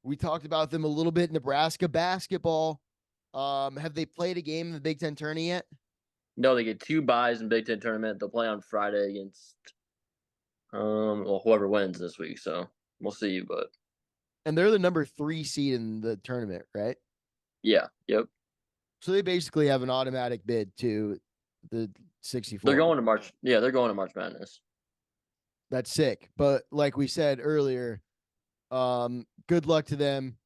We talked about them a little bit. Nebraska basketball. Have they played a game in the Big Ten tourney yet? No, they get 2 byes in Big Ten tournament. They'll play on Friday against whoever wins this week. So we'll see. But and they're the number 3 seed in the tournament, right? Yeah. Yep. So they basically have an automatic bid to the 64. They're going to March. Yeah, they're going to March Madness. That's sick. But like we said earlier, good luck to them.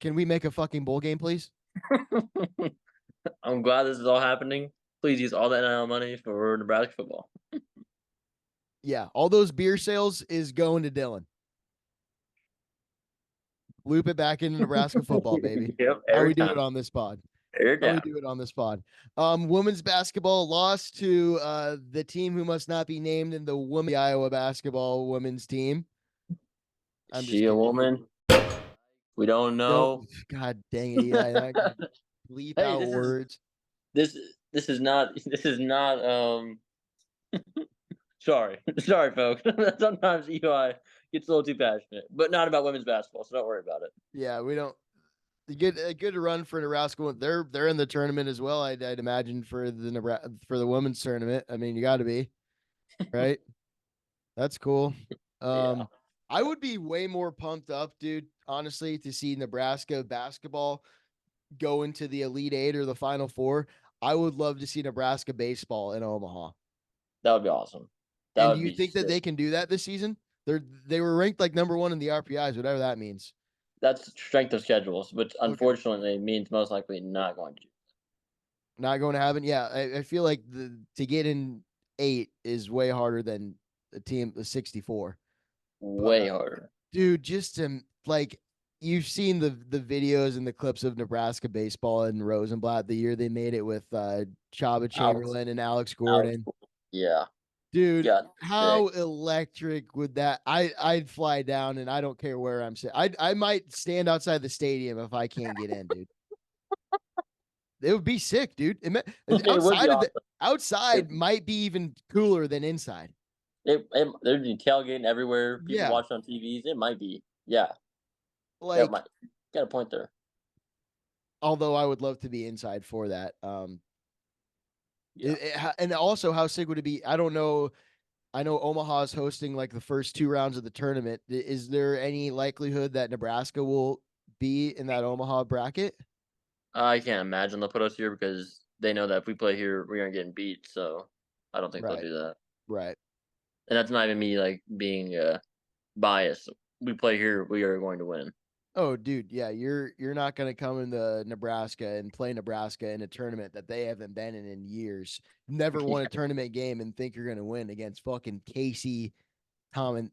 Can we make a fucking bowl game, please? I'm glad this is all happening. Please use all that NIL money for Nebraska football. Yeah, all those beer sales is going to Dylan. Loop it back into Nebraska football, baby. Yep. How we do it on this pod. Women's basketball lost to the team who must not be named in the Iowa basketball women's team. Is she a woman? We don't know. God dang it, Eli. Bleep out words. This is not sorry, folks. Sometimes Eli gets a little too passionate, but not about women's basketball, so don't worry about it. Yeah, we don't. Good run for Nebraska. They're in the tournament as well. I'd imagine for the women's tournament. I mean, you got to be right. That's cool. Yeah. I would be way more pumped up, dude. Honestly, to see Nebraska basketball go into the Elite Eight or the Final Four. I would love to see Nebraska baseball in Omaha. That would be awesome. And do you think that they can do that this season? They were ranked like number 1 in the RPIs, whatever that means. That's strength of schedules, which unfortunately means most likely not going to. Not going to happen. Yeah, I feel like to get in 8 is way harder than the 64. Way harder, dude. Just to like, you've seen the videos and the clips of Nebraska baseball and Rosenblatt the year they made it with Chaba Chamberlain and Alex Gordon. Yeah. Dude, how electric would that? I'd fly down, and I don't care where I'm sitting. I might stand outside the stadium if I can't get in, dude. It would be sick, dude. Outside might be even cooler than inside. There'd be tailgating everywhere. People watch on TVs. It might be, yeah. Like, got a point there. Although I would love to be inside for that. And also, how sick would it be? I don't know. I know Omaha's hosting like the first 2 rounds of the tournament. Is there any likelihood that Nebraska will be in that Omaha bracket? I can't imagine they'll put us here because they know that if we play here, we aren't getting beat. So I don't think they'll do that. Right. And that's not even me like being biased. We play here, we are going to win. Oh, dude, yeah, you're not going to come into Nebraska and play Nebraska in a tournament that they haven't been in years. Never won a tournament game and think you're going to win against fucking Casey Tamanaga.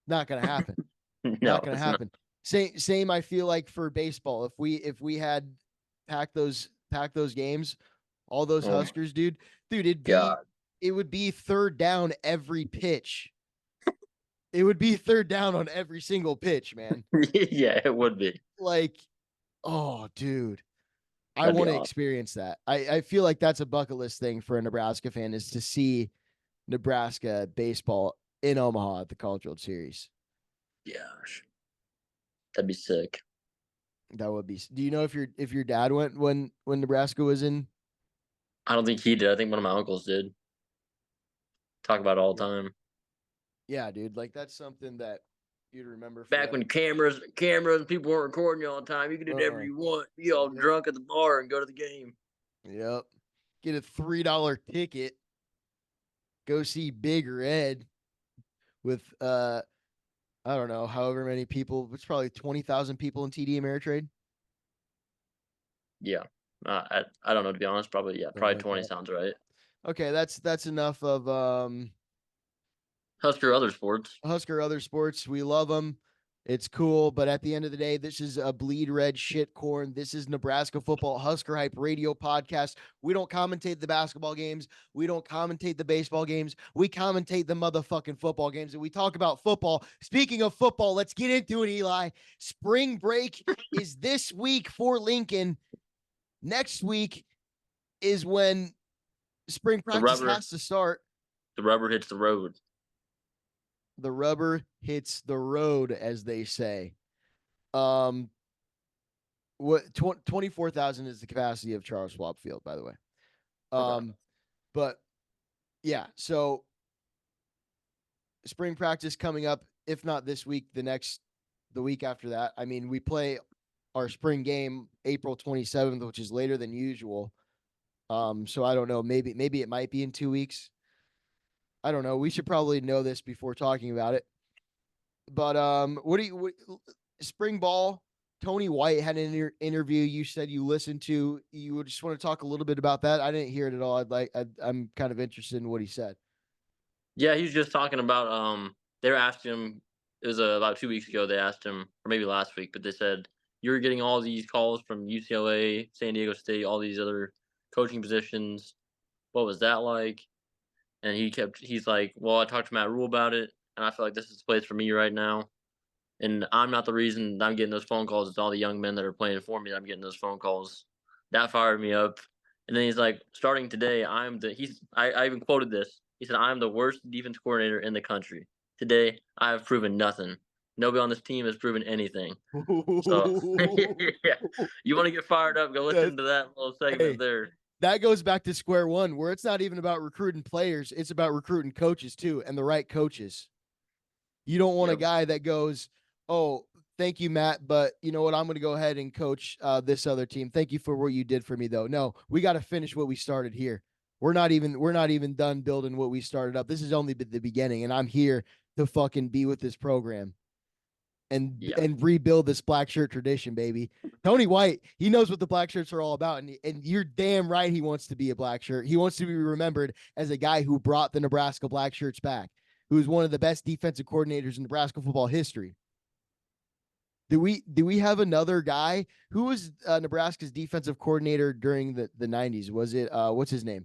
Not gonna happen. No, Not gonna it's happen. Same. I feel like for baseball, if we had packed those games, all those not. Huskers, dude, God. it would be third down every pitch. It would be third down on every single pitch, man. Yeah, it would be. Like, oh, dude, I That'd be want to awesome. experience that. I feel like that's a bucket list thing for a Nebraska fan is to see Nebraska baseball in Omaha at the College World Series. Gosh, that'd be sick. That would be. Do you know if your dad went when Nebraska was in? I don't think he did. I think one of my uncles did. Talk about it all the time. Yeah, dude. Like that's something that you'd remember Back forever. when cameras and people weren't recording you all the time, you could do whatever you want. Be all drunk at the bar and go to the game. Yep. Get a $3 ticket. Go see Big Red with I don't know, however many people. It's probably 20,000 people in TD Ameritrade. Yeah. I don't know, to be honest. Probably, yeah. Probably 20 sounds right. Okay, that's enough of Husker other sports. Husker other sports. We love them. It's cool, but at the end of the day, this is a bleed red shit corn. This is Nebraska football Husker Hype radio podcast. We don't commentate the basketball games. We don't commentate the baseball games. We commentate the motherfucking football games, and we talk about football. Speaking of football, let's get into it, Eli. Spring break is this week for Lincoln. Next week is when spring practice has to start. The rubber hits the road. The rubber hits the road, as they say. What 24,000 is the capacity of Charles Schwab Field, by the way. Okay. But yeah, so spring practice coming up, if not this week, the week after that. I mean, we play our spring game April 27th, which is later than usual. So I don't know. Maybe it might be in 2 weeks. I don't know. We should probably know this before talking about it. But spring ball? Tony White had an interview you said you listened to. You just want to talk a little bit about that? I didn't hear it at all. I'm kind of interested in what he said. Yeah, he was just talking about they were asking him, it was about 2 weeks ago, they asked him, or maybe last week, but they said, you're getting all these calls from UCLA, San Diego State, all these other coaching positions. What was that like? And he's like, well, I talked to Matt Rhule about it, and I feel like this is the place for me right now. And I'm not the reason I'm getting those phone calls. It's all the young men that are playing for me that I'm getting those phone calls. That fired me up. And then he's like, starting today, I even quoted this. He said, I'm the worst defense coordinator in the country. Today, I have proven nothing. Nobody on this team has proven anything. So, yeah, you want to get fired up, go listen to that little segment there. That goes back to square one, where it's not even about recruiting players. It's about recruiting coaches, too, and the right coaches. You don't want a guy that goes, oh, thank you, Matt, but you know what? I'm going to go ahead and coach this other team. Thank you for what you did for me, though. No, we got to finish what we started here. We're not even done building what we started up. This is only the beginning, and I'm here to fucking be with this program and rebuild this black shirt tradition, baby. Tony White, he knows what the black shirts are all about, and you're damn right he wants to be a black shirt. He wants to be remembered as a guy who brought the Nebraska black shirts back, who's one of the best defensive coordinators in Nebraska football history. Do we have another guy who was Nebraska's defensive coordinator during the 90s? Was it what's his name?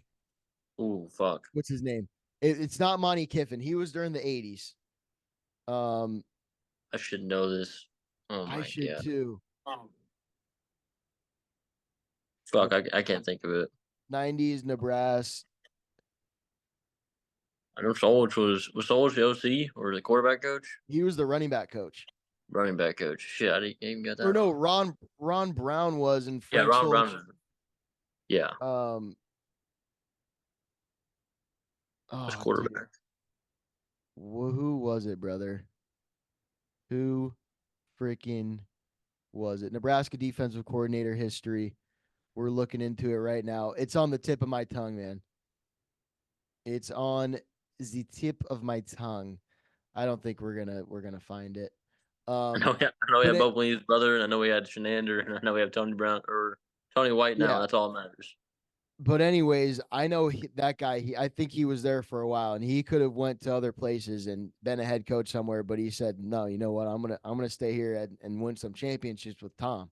Oh, fuck. What's his name? It's not Monty Kiffin. He was during the 80s. I should know this. Oh my I should God. too. Fuck, I can't think of it. 90s Nebraska. I know Solich was Solich the OC or the quarterback coach? He was the running back coach. Running back coach. Shit, I didn't even get that. Or no, Ron Brown was in Frank Ron Solich. Brown. Yeah. Was quarterback. Dude. Who was it, brother? Who freaking was it? Nebraska defensive coordinator history. We're looking into it right now. It's on the tip of my tongue, man. It's on the tip of my tongue. I don't think we're gonna find it. I know we have Bo Williams' brother, and I know we had Shenander, and I know we have Tony Brown or Tony White now. Yeah. That's all that matters. But anyways, I know that guy. I think he was there for a while, and he could have went to other places and been a head coach somewhere. But he said, "No, you know what? I'm gonna stay here and win some championships with Tom.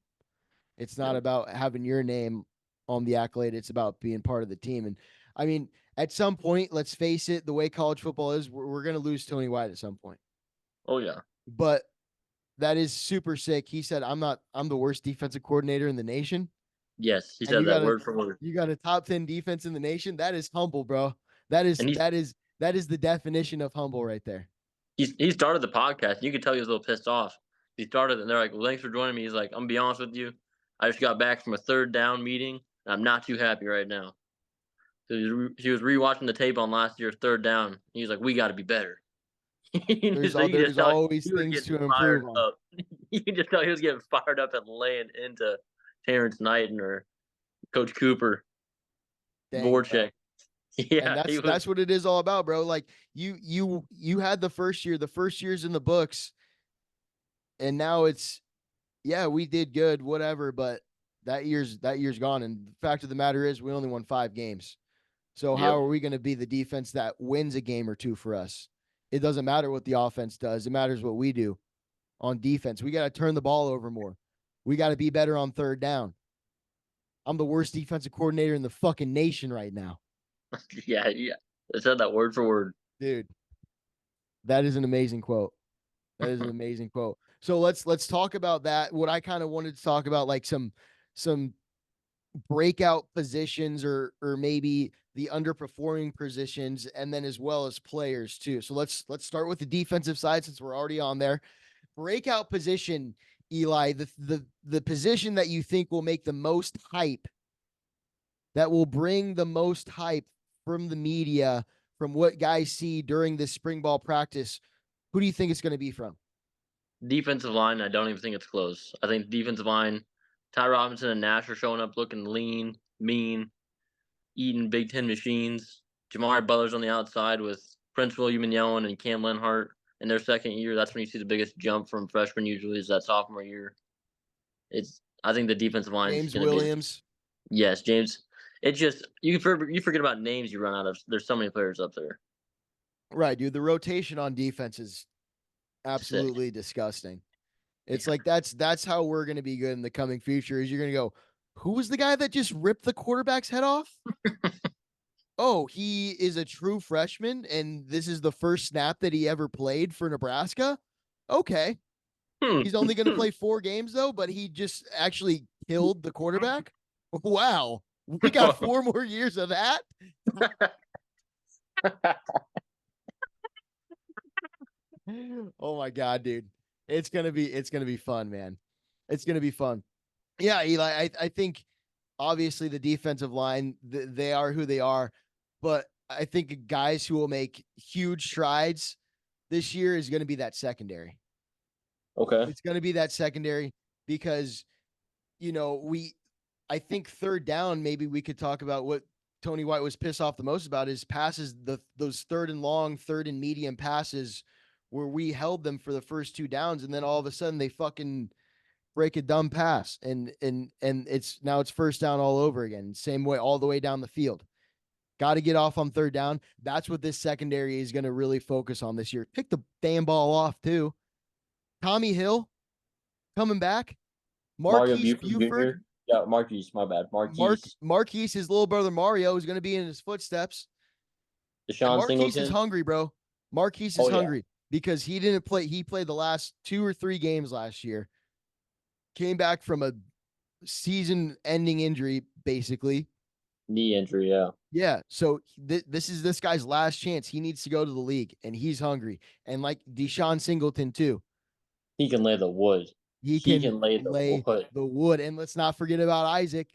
It's not Yep. about having your name on the accolade. It's about being part of the team." And I mean, at some point, let's face it, the way college football is, we're gonna lose Tony White at some point. Oh yeah. But that is super sick. He said, I'm the worst defensive coordinator in the nation. Yes, he And said that word for word. you got a top 10 defense in the nation. That is humble, bro. That is And the definition of humble right there. he started the podcast. You could tell he was a little pissed off. He started and they're like, "Well, thanks for joining me." He's like, "I'm gonna be honest with you. I just got back from a third down meeting, and I'm not too happy right now." So he was rewatching the tape on last year's third down. He was like, "We got to be better." So you can just There's tell always he was things getting to fired improve on. up. You can just tell he was getting fired up and laying into Terrence Knighton or Coach Cooper, Dang, bro. Voracek. And Yeah, he was. that's what it is all about, bro. Like you had the first year's in the books, and now it's yeah, we did good, whatever, but that year's gone. And the fact of the matter is we only won 5 games. So how Yep. are we going to be the defense that wins a game or two for us? It doesn't matter what the offense does. It matters what we do on defense. We got to turn the ball over more. We got to be better on third down. I'm the worst defensive coordinator in the fucking nation right now. Yeah. I said that word for word. Dude, that is an amazing quote. That is an amazing quote. So let's talk about that. What I kind of wanted to talk about, like some breakout positions or maybe the underperforming positions, and then as well as players too. So let's start with the defensive side since we're already on there. Breakout position, Eli, the position that you think will make the most hype, that will bring the most hype from the media, from what guys see during this spring ball practice. Who do you think it's going to be from? Defensive line, I don't even think it's close. I think defensive line, Ty Robinson and Nash are showing up looking lean, mean, eating Big Ten machines. Jamari Butler's on the outside with Prince William and Yellen and Cam Lenhart in their second year. That's when you see the biggest jump from freshman. Usually is that sophomore year. I think the defensive line is James going to be. Williams. Yes, James. It's just you forget about names you run out of. There's so many players up there. Right, dude. The rotation on defense is Sick. absolutely disgusting. It's like that's how we're going to be good in the coming future. Is you're going to go, who was the guy that just ripped the quarterback's head off? Oh, he is a true freshman, and this is the first snap that he ever played for Nebraska. Okay, he's only going to play 4 games though, but he just actually killed the quarterback. Wow, we got 4 more years of that. Oh my god, dude. It's gonna be fun, man. It's gonna be fun. Yeah, Eli, I think obviously the defensive line, they are who they are, but I think guys who will make huge strides this year is going to be that secondary. Okay. It's going to be that secondary because, I think third down, maybe we could talk about what Tony White was pissed off the most about is passes, those third and long, third and medium passes where we held them for the first 2 downs. And then all of a sudden they fucking break a dumb pass and it's first down all over again. Same way all the way down the field. Got to get off on third down. That's what this secondary is going to really focus on this year. Pick the damn ball off too. Tommy Hill coming back. Mario Marquise Buford Buford. Jr. Yeah, Marquise. My bad. Marquise. Marquise, his little brother Mario, is going to be in his footsteps. And Deshaun Marquise is Singleton. hungry, bro. Marquise is hungry because he didn't play. He played the last 2 or 3 games last year. Came back from a season-ending injury, basically. Knee injury, yeah. Yeah. So this is this guy's last chance. He needs to go to the league, and he's hungry. And like Deshaun Singleton too. He can lay the wood. He He can can lay lay the wood. And let's not forget about Isaac.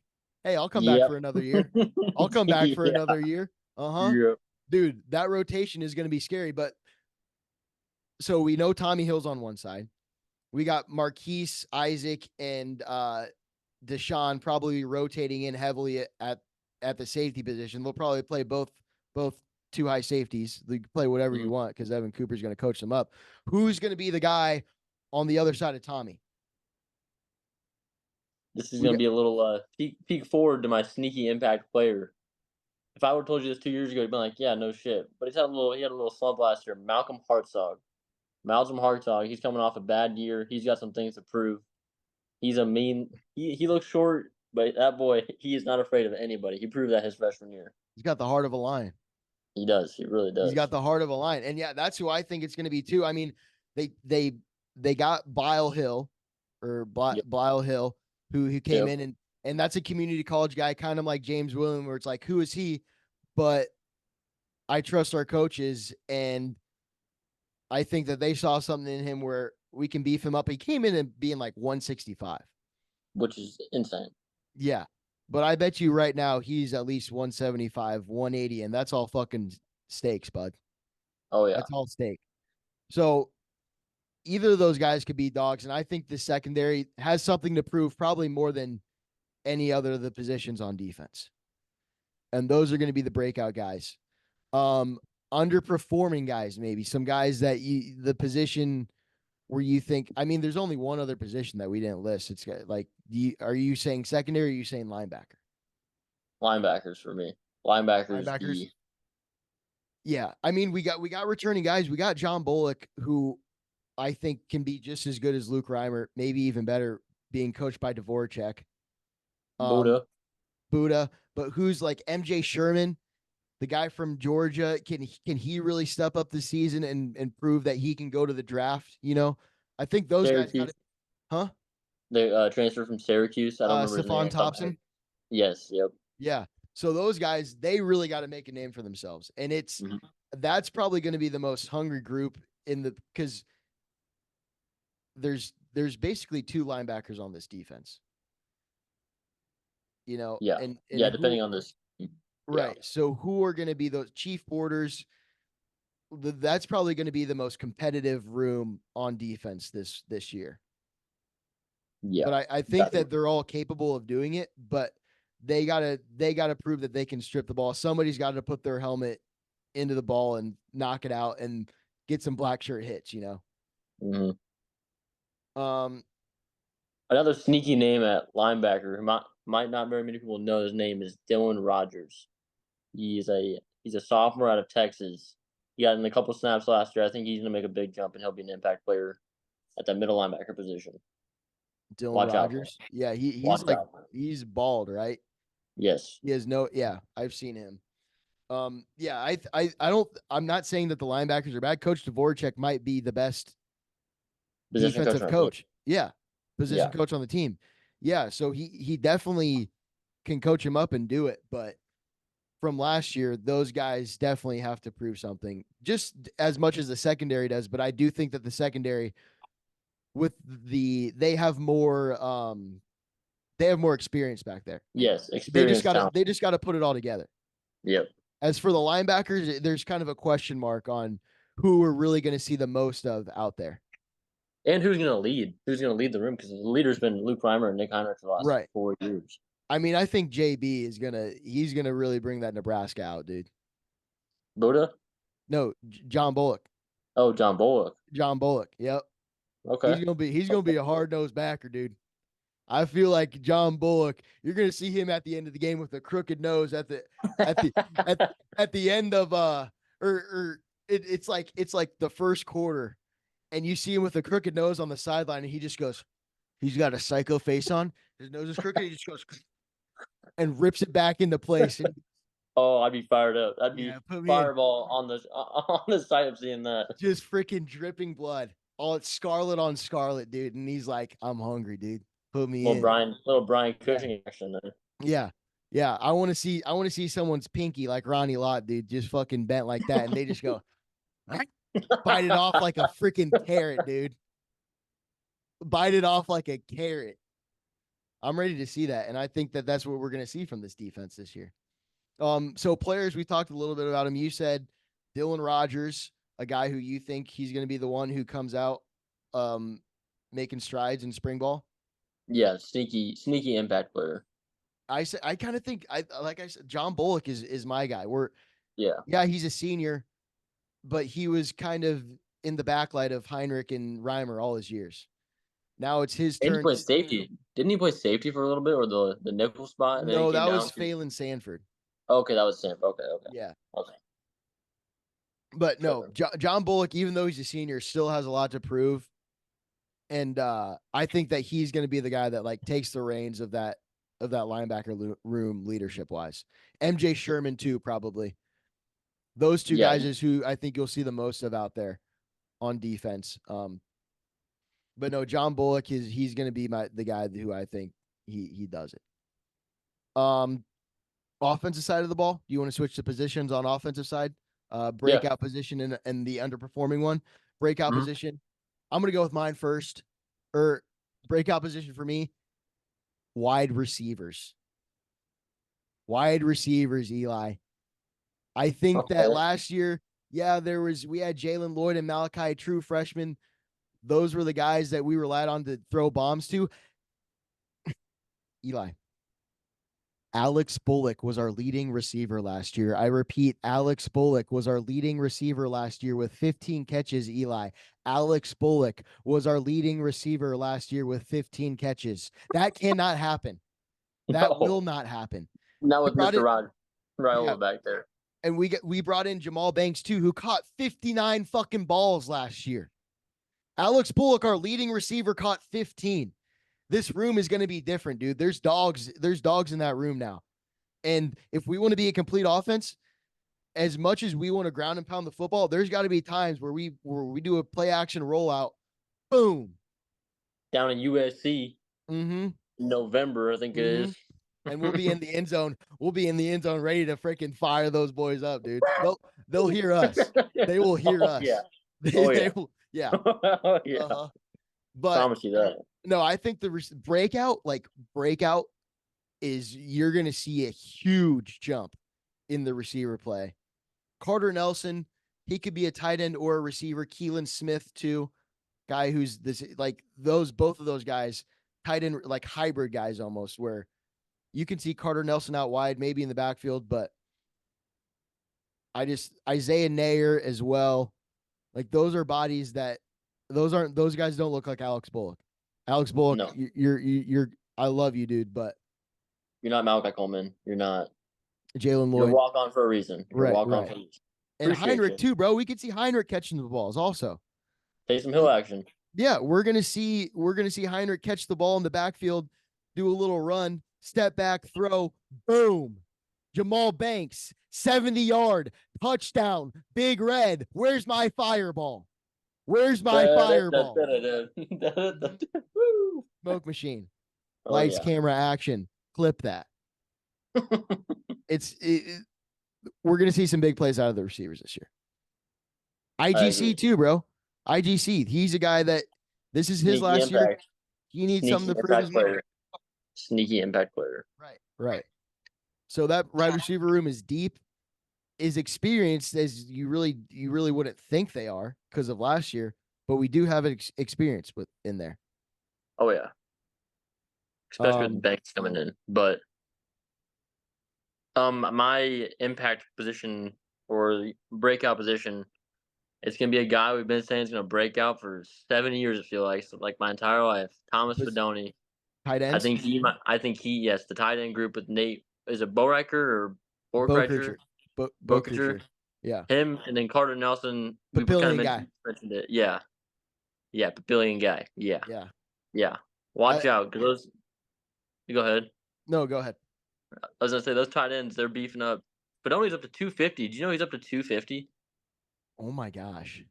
Hey, I'll come back Yep. for another year. I'll come back for Yeah. another year. Uh-huh. Yep. Dude, that rotation is going to be scary. But so we know Tommy Hill's on one side. We got Marquise, Isaac, and Deshaun probably rotating in heavily at the safety position. They'll probably play both 2 high safeties. They can play whatever you want because Evan Cooper's going to coach them up. Who's going to be the guy on the other side of Tommy? This is going to be a little peek forward to my sneaky impact player. if I would have told you this 2 years ago, you'd be like, yeah, no shit. But he had a little slump last year. Malcolm Hartzog. He's coming off a bad year. He's got some things to prove. He's a mean. He looks short, but that boy, he is not afraid of anybody. He proved that his freshman year. He's got the heart of a lion. He does. He really does. He's got the heart of a lion. And yeah, that's who I think it's going to be too. I mean, they got Bile Hill Bile Hill, who came in and that's a community college guy, kind of like James Williams, where it's like, who is he? But I trust our coaches, and I think that they saw something in him where we can beef him up. He came in and being like 165, which is insane. Yeah. But I bet you right now he's at least 175, 180, and that's all fucking steaks, bud. Oh, yeah. That's all steak. So either of those guys could be dogs, and I think the secondary has something to prove, probably more than any other of the positions on defense. And those are going to be the breakout guys. Underperforming guys, maybe some guys that the position where you think, I mean, there's only one other position that we didn't list. It's like, are you saying secondary? Or are you saying linebacker? Linebackers for me. Linebackers. D. Yeah, I mean, we got returning guys. We got John Bullock, who I think can be just as good as Luke Reimer, maybe even better, being coached by Dvorak. Buddha, but who's like MJ Sherman, the guy from Georgia? Can he really step up this season and prove that he can go to the draft? You know, I think those guys got it. Huh? They transferred from Syracuse. I don't remember his name. Thompson. Yes. Yep. Yeah. So those guys, they really got to make a name for themselves, and that's probably going to be the most hungry group because there's basically two linebackers on this defense. You know, yeah, and depending on this, right? Yeah. So who are going to be those chief borders? That's probably going to be the most competitive room on defense this year. Yeah, but I think that they're all capable of doing it, but they gotta prove that they can strip the ball. Somebody's got to put their helmet into the ball and knock it out and get some black shirt hits. You know. Mm-hmm. Another sneaky name at linebacker who might not very many people know his name is Dylan Rogers. He's a sophomore out of Texas. He got in a couple snaps last year. I think he's going to make a big jump, and he'll be an impact player at that middle linebacker position. Dylan Rogers? Yeah, he's bald, right? Yes. He has I've seen him. Yeah, I'm not saying that the linebackers are bad. Coach Dvorak might be the best defensive coach. Yeah. Position coach on the team. Yeah, so he definitely can coach him up and do it, but from last year, those guys definitely have to prove something, just as much as the secondary does. But I do think that the secondary, they have more experience back there. Yes, experience. They just got to put it all together. Yep. As for the linebackers, there's kind of a question mark on who we're really going to see the most of out there. And who's going to lead? Who's going to lead the room? Because the leader's been Luke Reimer and Nick Heinrich for the last 4 years. I mean, I think JB he's gonna really bring that Nebraska out, dude. Buddha? No, John Bullock. Oh, John Bullock. John Bullock. Yep. Okay. He's gonna be a hard-nosed backer, dude. I feel like John Bullock, you're gonna see him at the end of the game with a crooked nose at the at the end of it's like the first quarter, and you see him with a crooked nose on the sideline, and he just goes, he's got a psycho face on, his nose is crooked, he just goes and rips it back into place. Oh, I'd be fired up. I'd be fireball on the sight of seeing that. Just freaking dripping blood. All it's scarlet on scarlet, dude. And he's like, I'm hungry, dude. Put me in. Little Brian Cushing action there. Yeah. Yeah. I want to see someone's pinky like Ronnie Lott, dude, just fucking bent like that. And they just go bite it off like a freaking carrot, dude. Bite it off like a carrot. I'm ready to see that. And I think that that's what we're going to see from this defense this year. So players, we talked a little bit about him. You said Dylan Rogers, a guy who you think he's going to be the one who comes out making strides in spring ball. Yeah, sneaky impact player. I kind of think like I said, John Bullock is my guy. Yeah, he's a senior, but he was kind of in the backlight of Heinrich and Reimer all his years. Now it's his turn. He played safety. Didn't he play safety for a little bit, or the nickel spot? No, that was Phelan Sanford. Okay, that was Simp. Okay. Yeah. Okay. But no, John Bullock, even though he's a senior, still has a lot to prove. And I think that he's going to be the guy that like takes the reins of that linebacker room leadership wise. MJ Sherman too, probably. Those two guys is who I think you'll see the most of out there on defense. But no, John Bullock he's going to be the guy who I think he does it. Offensive side of the ball. Do you want to switch the positions on offensive side? Breakout position and the underperforming one. Breakout position. I'm going to go with mine first. Breakout position for me, wide receivers. Wide receivers, Eli. I think that last year, we had Jalen Lloyd and Malachi, true freshmen. Those were the guys that we relied on to throw bombs to. Eli. Alex Bullock was our leading receiver last year. I repeat, Alex Bullock was our leading receiver last year with 15 catches, Eli. Alex Bullock was our leading receiver last year with 15 catches. That cannot happen. That will not happen. Not with Mr. Rhule back there. And we brought in Jamal Banks too, who caught 59 fucking balls last year. Alex Bullock, our leading receiver, caught 15. This room is going to be different, dude. There's dogs in that room now. And if we want to be a complete offense, as much as we want to ground and pound the football, there's got to be times where we do a play action rollout. Boom. Down in USC. In November, I think it is. And we'll be in the end zone. We'll be in the end zone ready to freaking fire those boys up, dude. They'll hear us. They will hear us. Yeah. They will, yeah. Yeah. But promise you that. No, I think the breakout is you're going to see a huge jump in the receiver play. Carter Nelson, he could be a tight end or a receiver. Keelan Smith too, guy who's both of those guys, tight end, like hybrid guys almost, where you can see Carter Nelson out wide, maybe in the backfield, but Isaiah Nayer as well. Like those are bodies that those guys don't look like Alex Bullock. Alex Bullock, no. You're I love you, dude, but you're not Malachi Coleman. You're not Jalen Lloyd. You're walk on for a reason. You're walk on for a reason. And Heinrich too, bro. We could see Heinrich catching the balls also. Take some hill action. Yeah, we're gonna see Heinrich catch the ball in the backfield, do a little run, step back, throw, boom. Jamal Banks, 70-yard touchdown, big red. Where's my fireball? Where's my fireball? Smoke machine. Lights, camera, action. Clip that. We're going to see some big plays out of the receivers this year. IGC too, bro. IGC. He's a guy that this is his last year. He needs something to prove his player. Sneaky impact player. Right. So that wide receiver room is deep, is experienced as you really wouldn't think they are because of last year, but we do have experience in there. Oh yeah. Especially with Banks coming in. But my impact position or breakout position, it's gonna be a guy we've been saying is gonna break out for 7 years, it feels like. So like my entire life. Thomas Fidone. Tight ends? I think yes, the tight end group with Nate. Is it Boreicher or Boreicher? Boreicher. Yeah. Him and then Carter Nelson. Papillion guy. Mentioned it. Yeah. Yeah, Papillion guy. Yeah. Yeah. Yeah. Watch out, because those. You go ahead. No, go ahead. I was gonna say those tight ends, they're beefing up. But only he's up to 250. Do you know he's up to 250? Oh my gosh.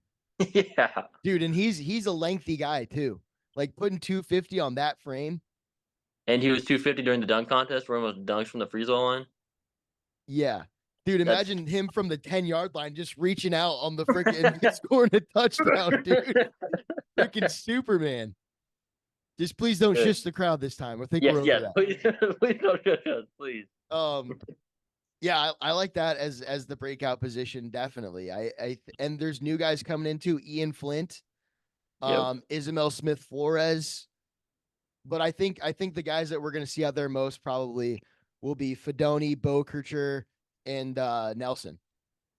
Yeah. Dude, and he's a lengthy guy too. Like putting 250 on that frame. And he was 250 during the dunk contest where he almost dunks from the free throw line. Yeah. Dude, imagine him from the 10-yard line just reaching out on the freaking scoring a touchdown, dude. Freaking Superman. Just please don't shush the crowd this time. I think we're over that. Please don't shush us, please. Yeah, I like that as the breakout position, definitely. And there's new guys coming in too. Ian Flint, Isabel Smith Flores. But I think the guys that we're going to see out there most probably will be Fidone, Bokercher, and Nelson.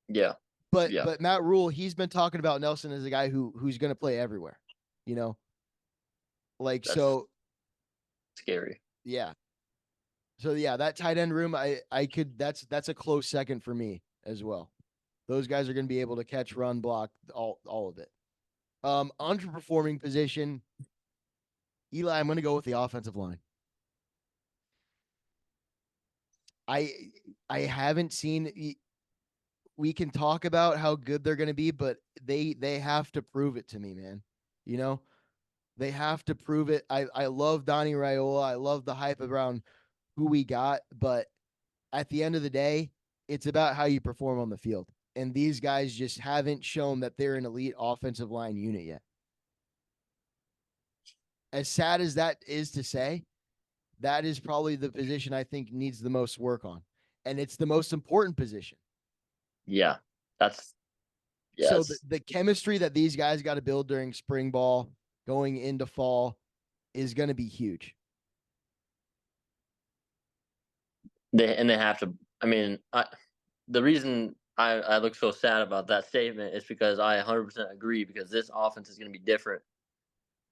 Yeah. But Matt Rhule, he's been talking about Nelson as a guy who's going to play everywhere. You know, like that's so scary. Yeah. So yeah, that tight end room, I could that's a close second for me as well. Those guys are going to be able to catch, run, block, all of it. Underperforming position, Eli. I'm going to go with the offensive line. I I haven't seen. We can talk about how good they're going to be, but they have to prove it to me, man. You know, they have to prove it. I love Donnie Raiola. I love the hype around who we got, but at the end of the day, it's about how you perform on the field. And these guys just haven't shown that they're an elite offensive line unit yet. As sad as that is to say, that is probably the position I think needs the most work on. And it's the most important position. Yeah, that's So yes. the chemistry that these guys got to build during spring ball going into fall is going to be huge. They have to. I mean, the reason I look so sad about that statement is because I 100% agree. Because this offense is going to be different.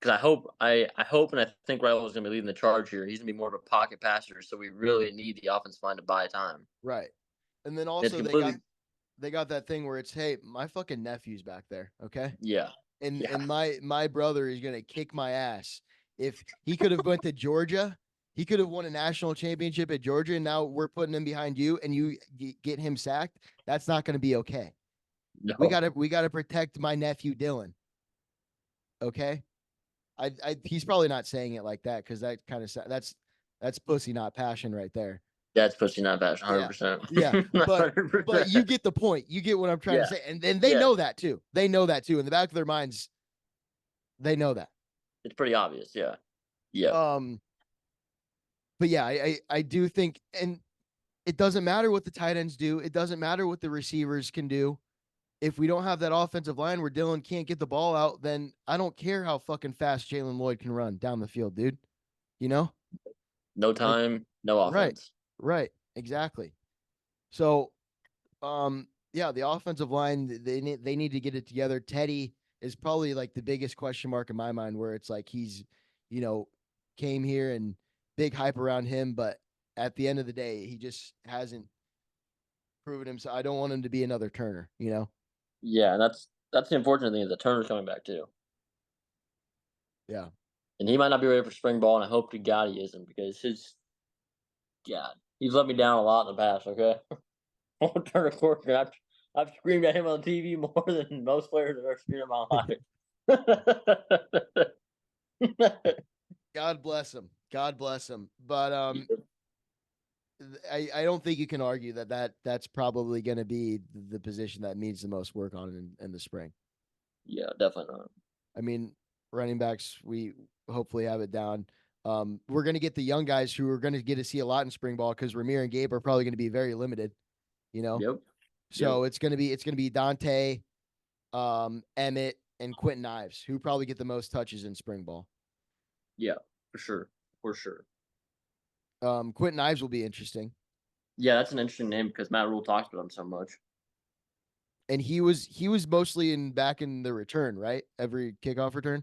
Because I hope and I think Raiola is going to be leading the charge here. He's going to be more of a pocket passer, so we really need the offensive line to buy time. Right. And then It's also completely they got that thing where it's, hey, my fucking nephew's back there, okay? yeah. And my brother is gonna kick my ass. If he could have went to Georgia, he could have won a national championship at Georgia, and now we're putting him behind you, and you get him sacked. That's not going to be okay. No. We gotta protect my nephew Dylan. Okay, he's probably not saying it like that because that kind of that's pussy, not passion, right there. That's pussy, not passion, Yeah, 100%. yeah, but 100%. you get the point. You get what I'm trying to Yeah. say, and then they Yeah. know that too. They know that too in the back of their minds. They know that. It's pretty obvious. Yeah. Yeah. But yeah, I do think, and it doesn't matter what the tight ends do. It doesn't matter what the receivers can do. If we don't have that offensive line where Dylan can't get the ball out, then I don't care how fucking fast Jalen Lloyd can run down the field, dude. You know? No Like, time, no right, offense. right, exactly. So, yeah, the offensive line, they need to get it together. Teddy is probably like the biggest question mark in my mind, where it's like he's, you know, came here and big hype around him, but at the end of the day, he just hasn't proven himself. I don't want him to be another Turner, you know? Yeah, and that's the unfortunate thing is that Turner's coming back too. Yeah. And he might not be ready for spring ball, and I hope to God he isn't because he's let me down a lot in the past, okay? Turner Corcoran, I've screamed at him on TV more than most players I've ever screamed in my life. God bless him. God bless him. But I don't think you can argue that's probably going to be the position that needs the most work on in the spring. Yeah, definitely not. I mean, running backs, we hopefully have it down. We're going to get the young guys who are going to get to see a lot in spring ball because Ramir and Gabe are probably going to be very limited, you know? Yep. So it's going to be Dante, Emmett, and Quentin Ives who probably get the most touches in spring ball. Yeah, for sure. For sure. Quentin Ives will be interesting. Yeah, that's an interesting name because Matt Rhule talks about him so much. And he was mostly back in the return, right? Every kickoff return.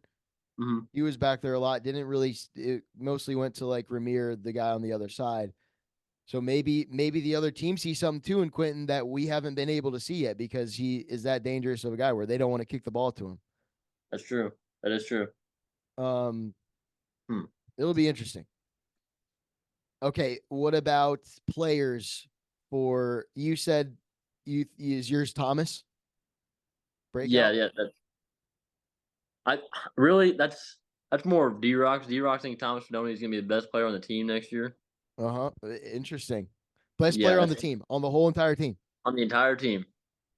Mm-hmm. He was back there a lot. Didn't really. It mostly went to like Ramir, the guy on the other side. So maybe the other team see something too in Quentin that we haven't been able to see yet because he is that dangerous of a guy where they don't want to kick the ball to him. That's true. That is true. It'll be interesting. Okay, what about players for you said is yours Thomas? Breakout? Yeah. I really that's more of D-Rock's. D-Rock think Thomas Fidone is gonna be the best player on the team next year. Interesting. Best Yeah, player on the team, on the whole entire team. on the entire team.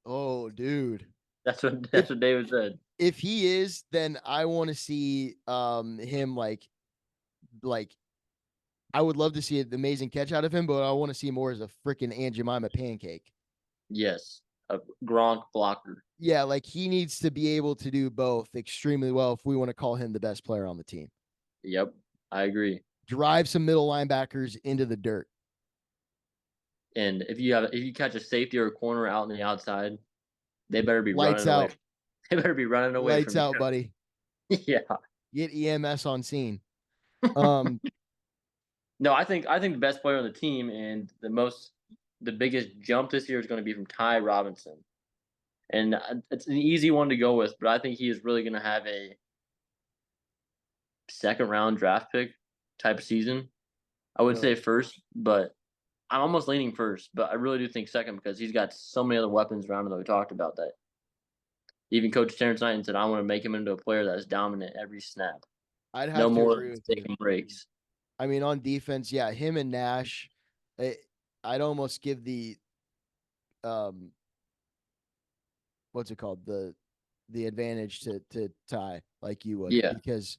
Oh, dude. That's what David said. If he is, then I want to see him like I would love to see an amazing catch out of him, but I want to see more as a freaking Aunt Jemima pancake. Yes, a Gronk blocker. Yeah, like he needs to be able to do both extremely well if we want to call him the best player on the team. Yep, I agree. Drive some middle linebackers into the dirt. And if you catch a safety or a corner out on the outside, they better be Lights running out. away. They better be running away. Lights from out, you. buddy. Yeah. Get EMS on scene. No, I think the best player on the team and the biggest jump this year is going to be from Ty Robinson, and it's an easy one to go with, but I think he is really going to have a second round draft pick type of season. I would say Really? first, but I'm almost leaning first, but I really do think second because he's got so many other weapons around him that we talked about that. Even Coach Terrence Knighton said, "I want to make him into a player that is dominant every snap. I'd No have to more agree with you. taking breaks." I mean, on defense, yeah, him and Nash, I'd almost give um what's it called, the advantage to Ty like you would, Yeah, because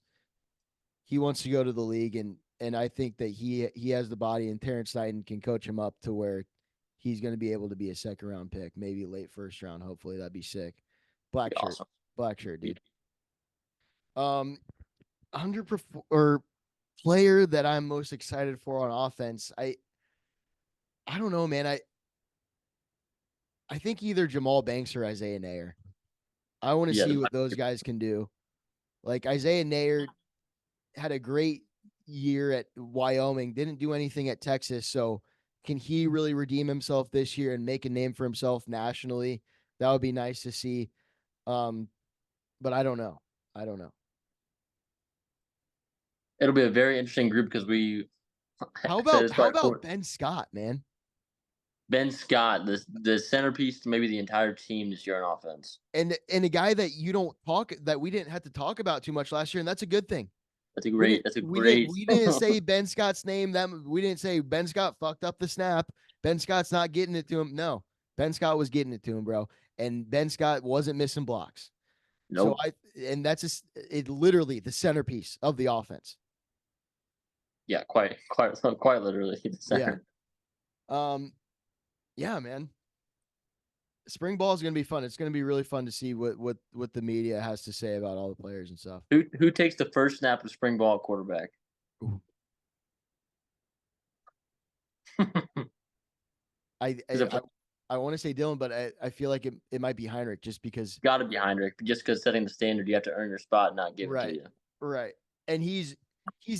he wants to go to the league, and I think that he has the body, and Terrence Knighton can coach him up to where he's going to be able to be a second round pick, maybe late first round. Hopefully, that'd be sick. be Black shirt, awesome. black shirt, Yeah. dude. 100 or player that I'm most excited for on offense. I don't know, man. I think either Jamal Banks or Isaiah Nair. I want to Yeah, see what those guys can do. Like Isaiah Nair had a great year at Wyoming, didn't do anything at Texas. So can he really redeem himself this year and make a name for himself nationally? That would be nice to see. Um, but I don't know. I don't know. it'll be a very interesting group because we I How said about this how part about before. Ben Scott, man? Ben Scott, the centerpiece to maybe the entire team this year on offense. And a guy that you don't talk that we didn't have to talk about too much last year, and that's a good thing. That's a We didn't great. That's a we didn't great. we didn't say Ben Scott's name. That we didn't say Ben Scott fucked up the snap. Ben Scott's not getting it to him. No, Ben Scott was getting it to him, bro. And Ben Scott wasn't missing blocks. So Nope. and that's just it. Literally the centerpiece of the offense. Yeah, quite literally the Yeah. center. Um. Yeah, man. Spring ball is gonna be fun. It's gonna be really fun to see what the media has to say about all the players and stuff. Who takes the first snap of spring ball at quarterback? Ooh. I Because I if I, I want to say Dylan, but I feel like it might be Heinrich just because. got to be Heinrich, just because setting the standard, you have to earn your spot, and not given to Right. you. Right. And he's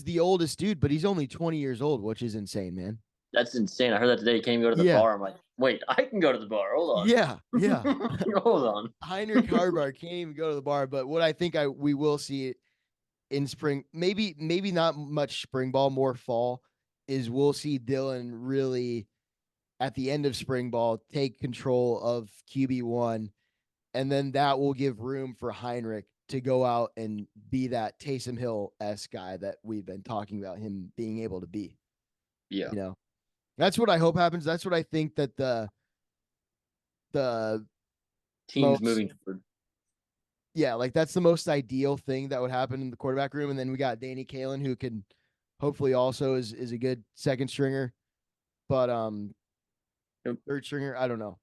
the oldest dude, but he's only 20 years old, which is insane, man. That's insane. I heard that today. He can't even go to the Yeah. bar. I'm like, wait, I can go to the bar. Hold Yeah. Yeah. on. Hold on. Heinrich Harbar can't even go to the bar, but what I think we will see in spring, maybe not much spring ball, more fall, is we'll see Dylan really at the end of spring ball take control of QB1, and then that will give room for Heinrich to go out and be that Taysom Hill-esque guy that we've been talking about him being able to be. Yeah. You know, that's what I hope happens. That's what I think that the Teams most, moving forward. yeah, like that's the most ideal thing that would happen in the quarterback room. And then we got Danny Kalen, who can hopefully also is a good second stringer, but third stringer, I don't know.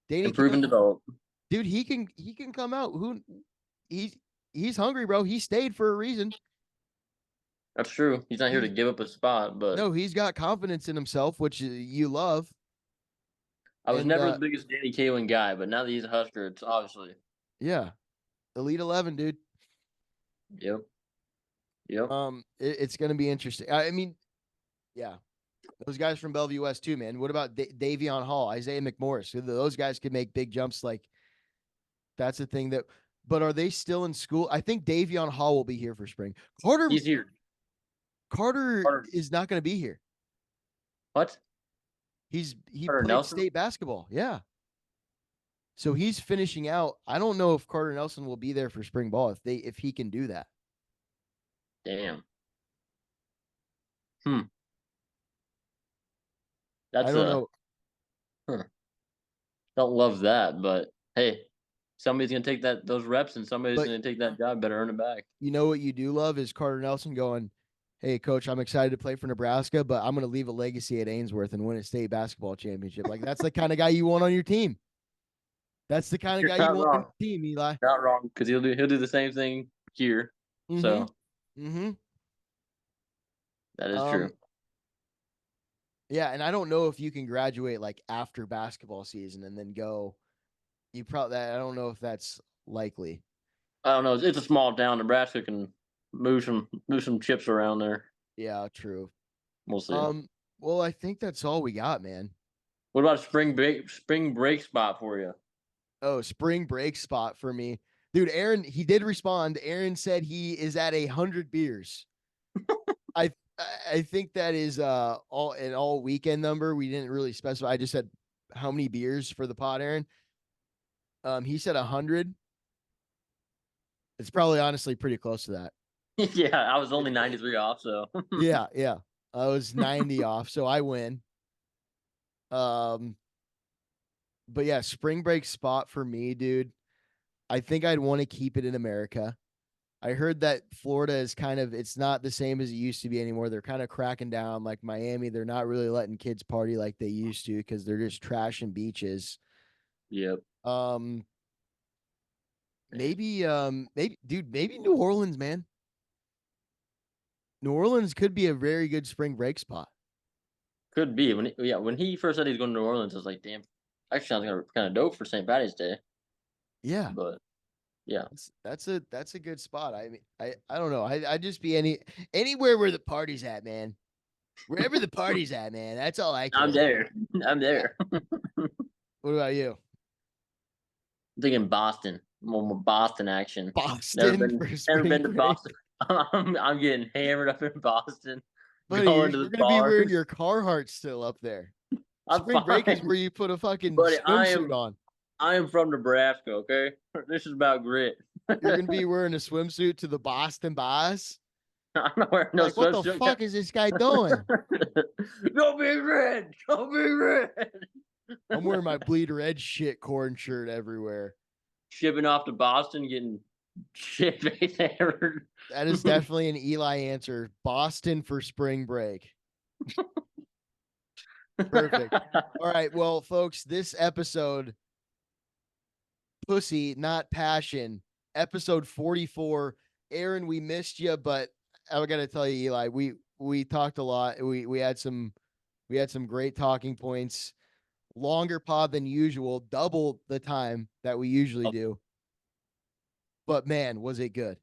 Danny Improve and Kalen, develop. dude, he can come out. He's he's hungry, bro. He stayed for a reason. That's true. He's not here to He give up a spot, but No, he's got confidence in himself, which you love. I was And never the biggest Danny Kaling guy. But now that he's a Husker, it's obviously. yeah, Elite 11, dude. Yep. Yep. It's gonna be interesting. I mean, yeah, those guys from Bellevue West too, man. What about Davion Hall, Isaiah McMorris? Those guys could make big jumps. Like that's the thing that. But are they still in school? I think Davion Hall will be here for spring. He's here. Carter Carter. is not going to be here. What? He Carter played Nelson? state basketball. Yeah. So he's finishing out. I don't know if Carter Nelson will be there for spring ball if he can do that. Damn. I That's don't a. know. Huh. Don't love that, but hey, somebody's gonna take those reps, and somebody's But gonna take that job. Better earn it back. you know what you do love is Carter Nelson going, "Hey coach, I'm excited to play for Nebraska, but I'm going to leave a legacy at Ainsworth and win a state basketball championship." Like that's the kind of guy you want on your team. That's the kind of You're guy you not want on wrong. your team, Eli. Not wrong, because he'll do the same thing here. Mm-hmm. So Mm-hmm. that is true. Um, yeah, and I don't know if you can graduate like after basketball season and then go. You probably I don't know if that's likely. I don't know. It's a small town. Nebraska can move some chips around there. Yeah, true. We'll see. Well, I think that's all we got, man. What about a spring break spot for you? Oh, spring break spot for me. Dude, Aaron, he did respond. Aaron said he is at 100 beers. I I think that is all weekend number. We didn't really specify. I just said how many beers for the pod, Aaron. He said 100. It's probably honestly pretty close to that. Yeah, I was only 93 off, so Yeah. I was 90 off, so I win. But yeah, spring break spot for me, dude. I think I'd want to keep it in America. I heard that Florida is it's not the same as it used to be anymore. They're kind of cracking down. Like Miami, they're not really letting kids party like they used to because they're just trashing beaches. Yep. Maybe New Orleans, man. New Orleans could be a very good spring break spot. Could be. When he first said he's going to New Orleans, I was like, damn, actually sounds kind of dope for St. Patty's Day. Yeah. But yeah. That's a good spot. I mean, I don't know. I'd just be anywhere where the party's at, man. Wherever the party's at, man. That's all I care. I'm there. I'm there. What about you? I'm thinking Boston. More Boston action. Boston. Never been to Boston. I'm getting hammered up in Boston. Buddy, you're gonna be wearing your Carhartt still up there. Spring break is where you put a fucking swimsuit on. I am from Nebraska, okay? This is about grit. You're gonna be wearing a swimsuit to the Boston Boss. I'm not wearing no swimsuit. What the fuck is this guy doing? Go Big Red! Go Big Red! I'm wearing my bleed red shit corn shirt everywhere. Shipping off to Boston, getting shit face hammered. That is definitely an Eli answer. Boston for spring break. Perfect. All right. Well, folks, this episode, Pussy, Not Passion, episode 44. Aaron, we missed you, but I got to tell you, Eli, we talked a lot. We had some great talking points. Longer pod than usual, double the time that we usually do. But man, was it good.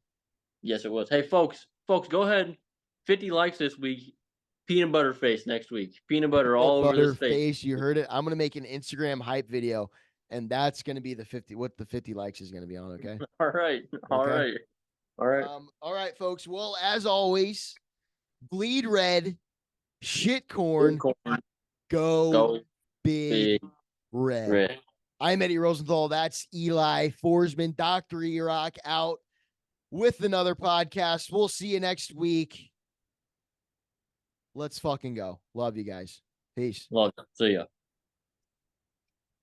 Yes, it was. Hey, folks, go ahead. 50 likes this week. Peanut butter face next week. Peanut butter all over his face. You heard it. I'm going to make an Instagram hype video, and that's going to be what the 50 likes is going to be on, okay? All right. All right. All right, folks. Well, as always, bleed red, shit corn, go big red. I'm Eddie Rosenthal. That's Eli Forsman. Dr. E-Rock out with another podcast. We'll see you next week. Let's fucking go. Love you guys. Peace. Love you. See ya.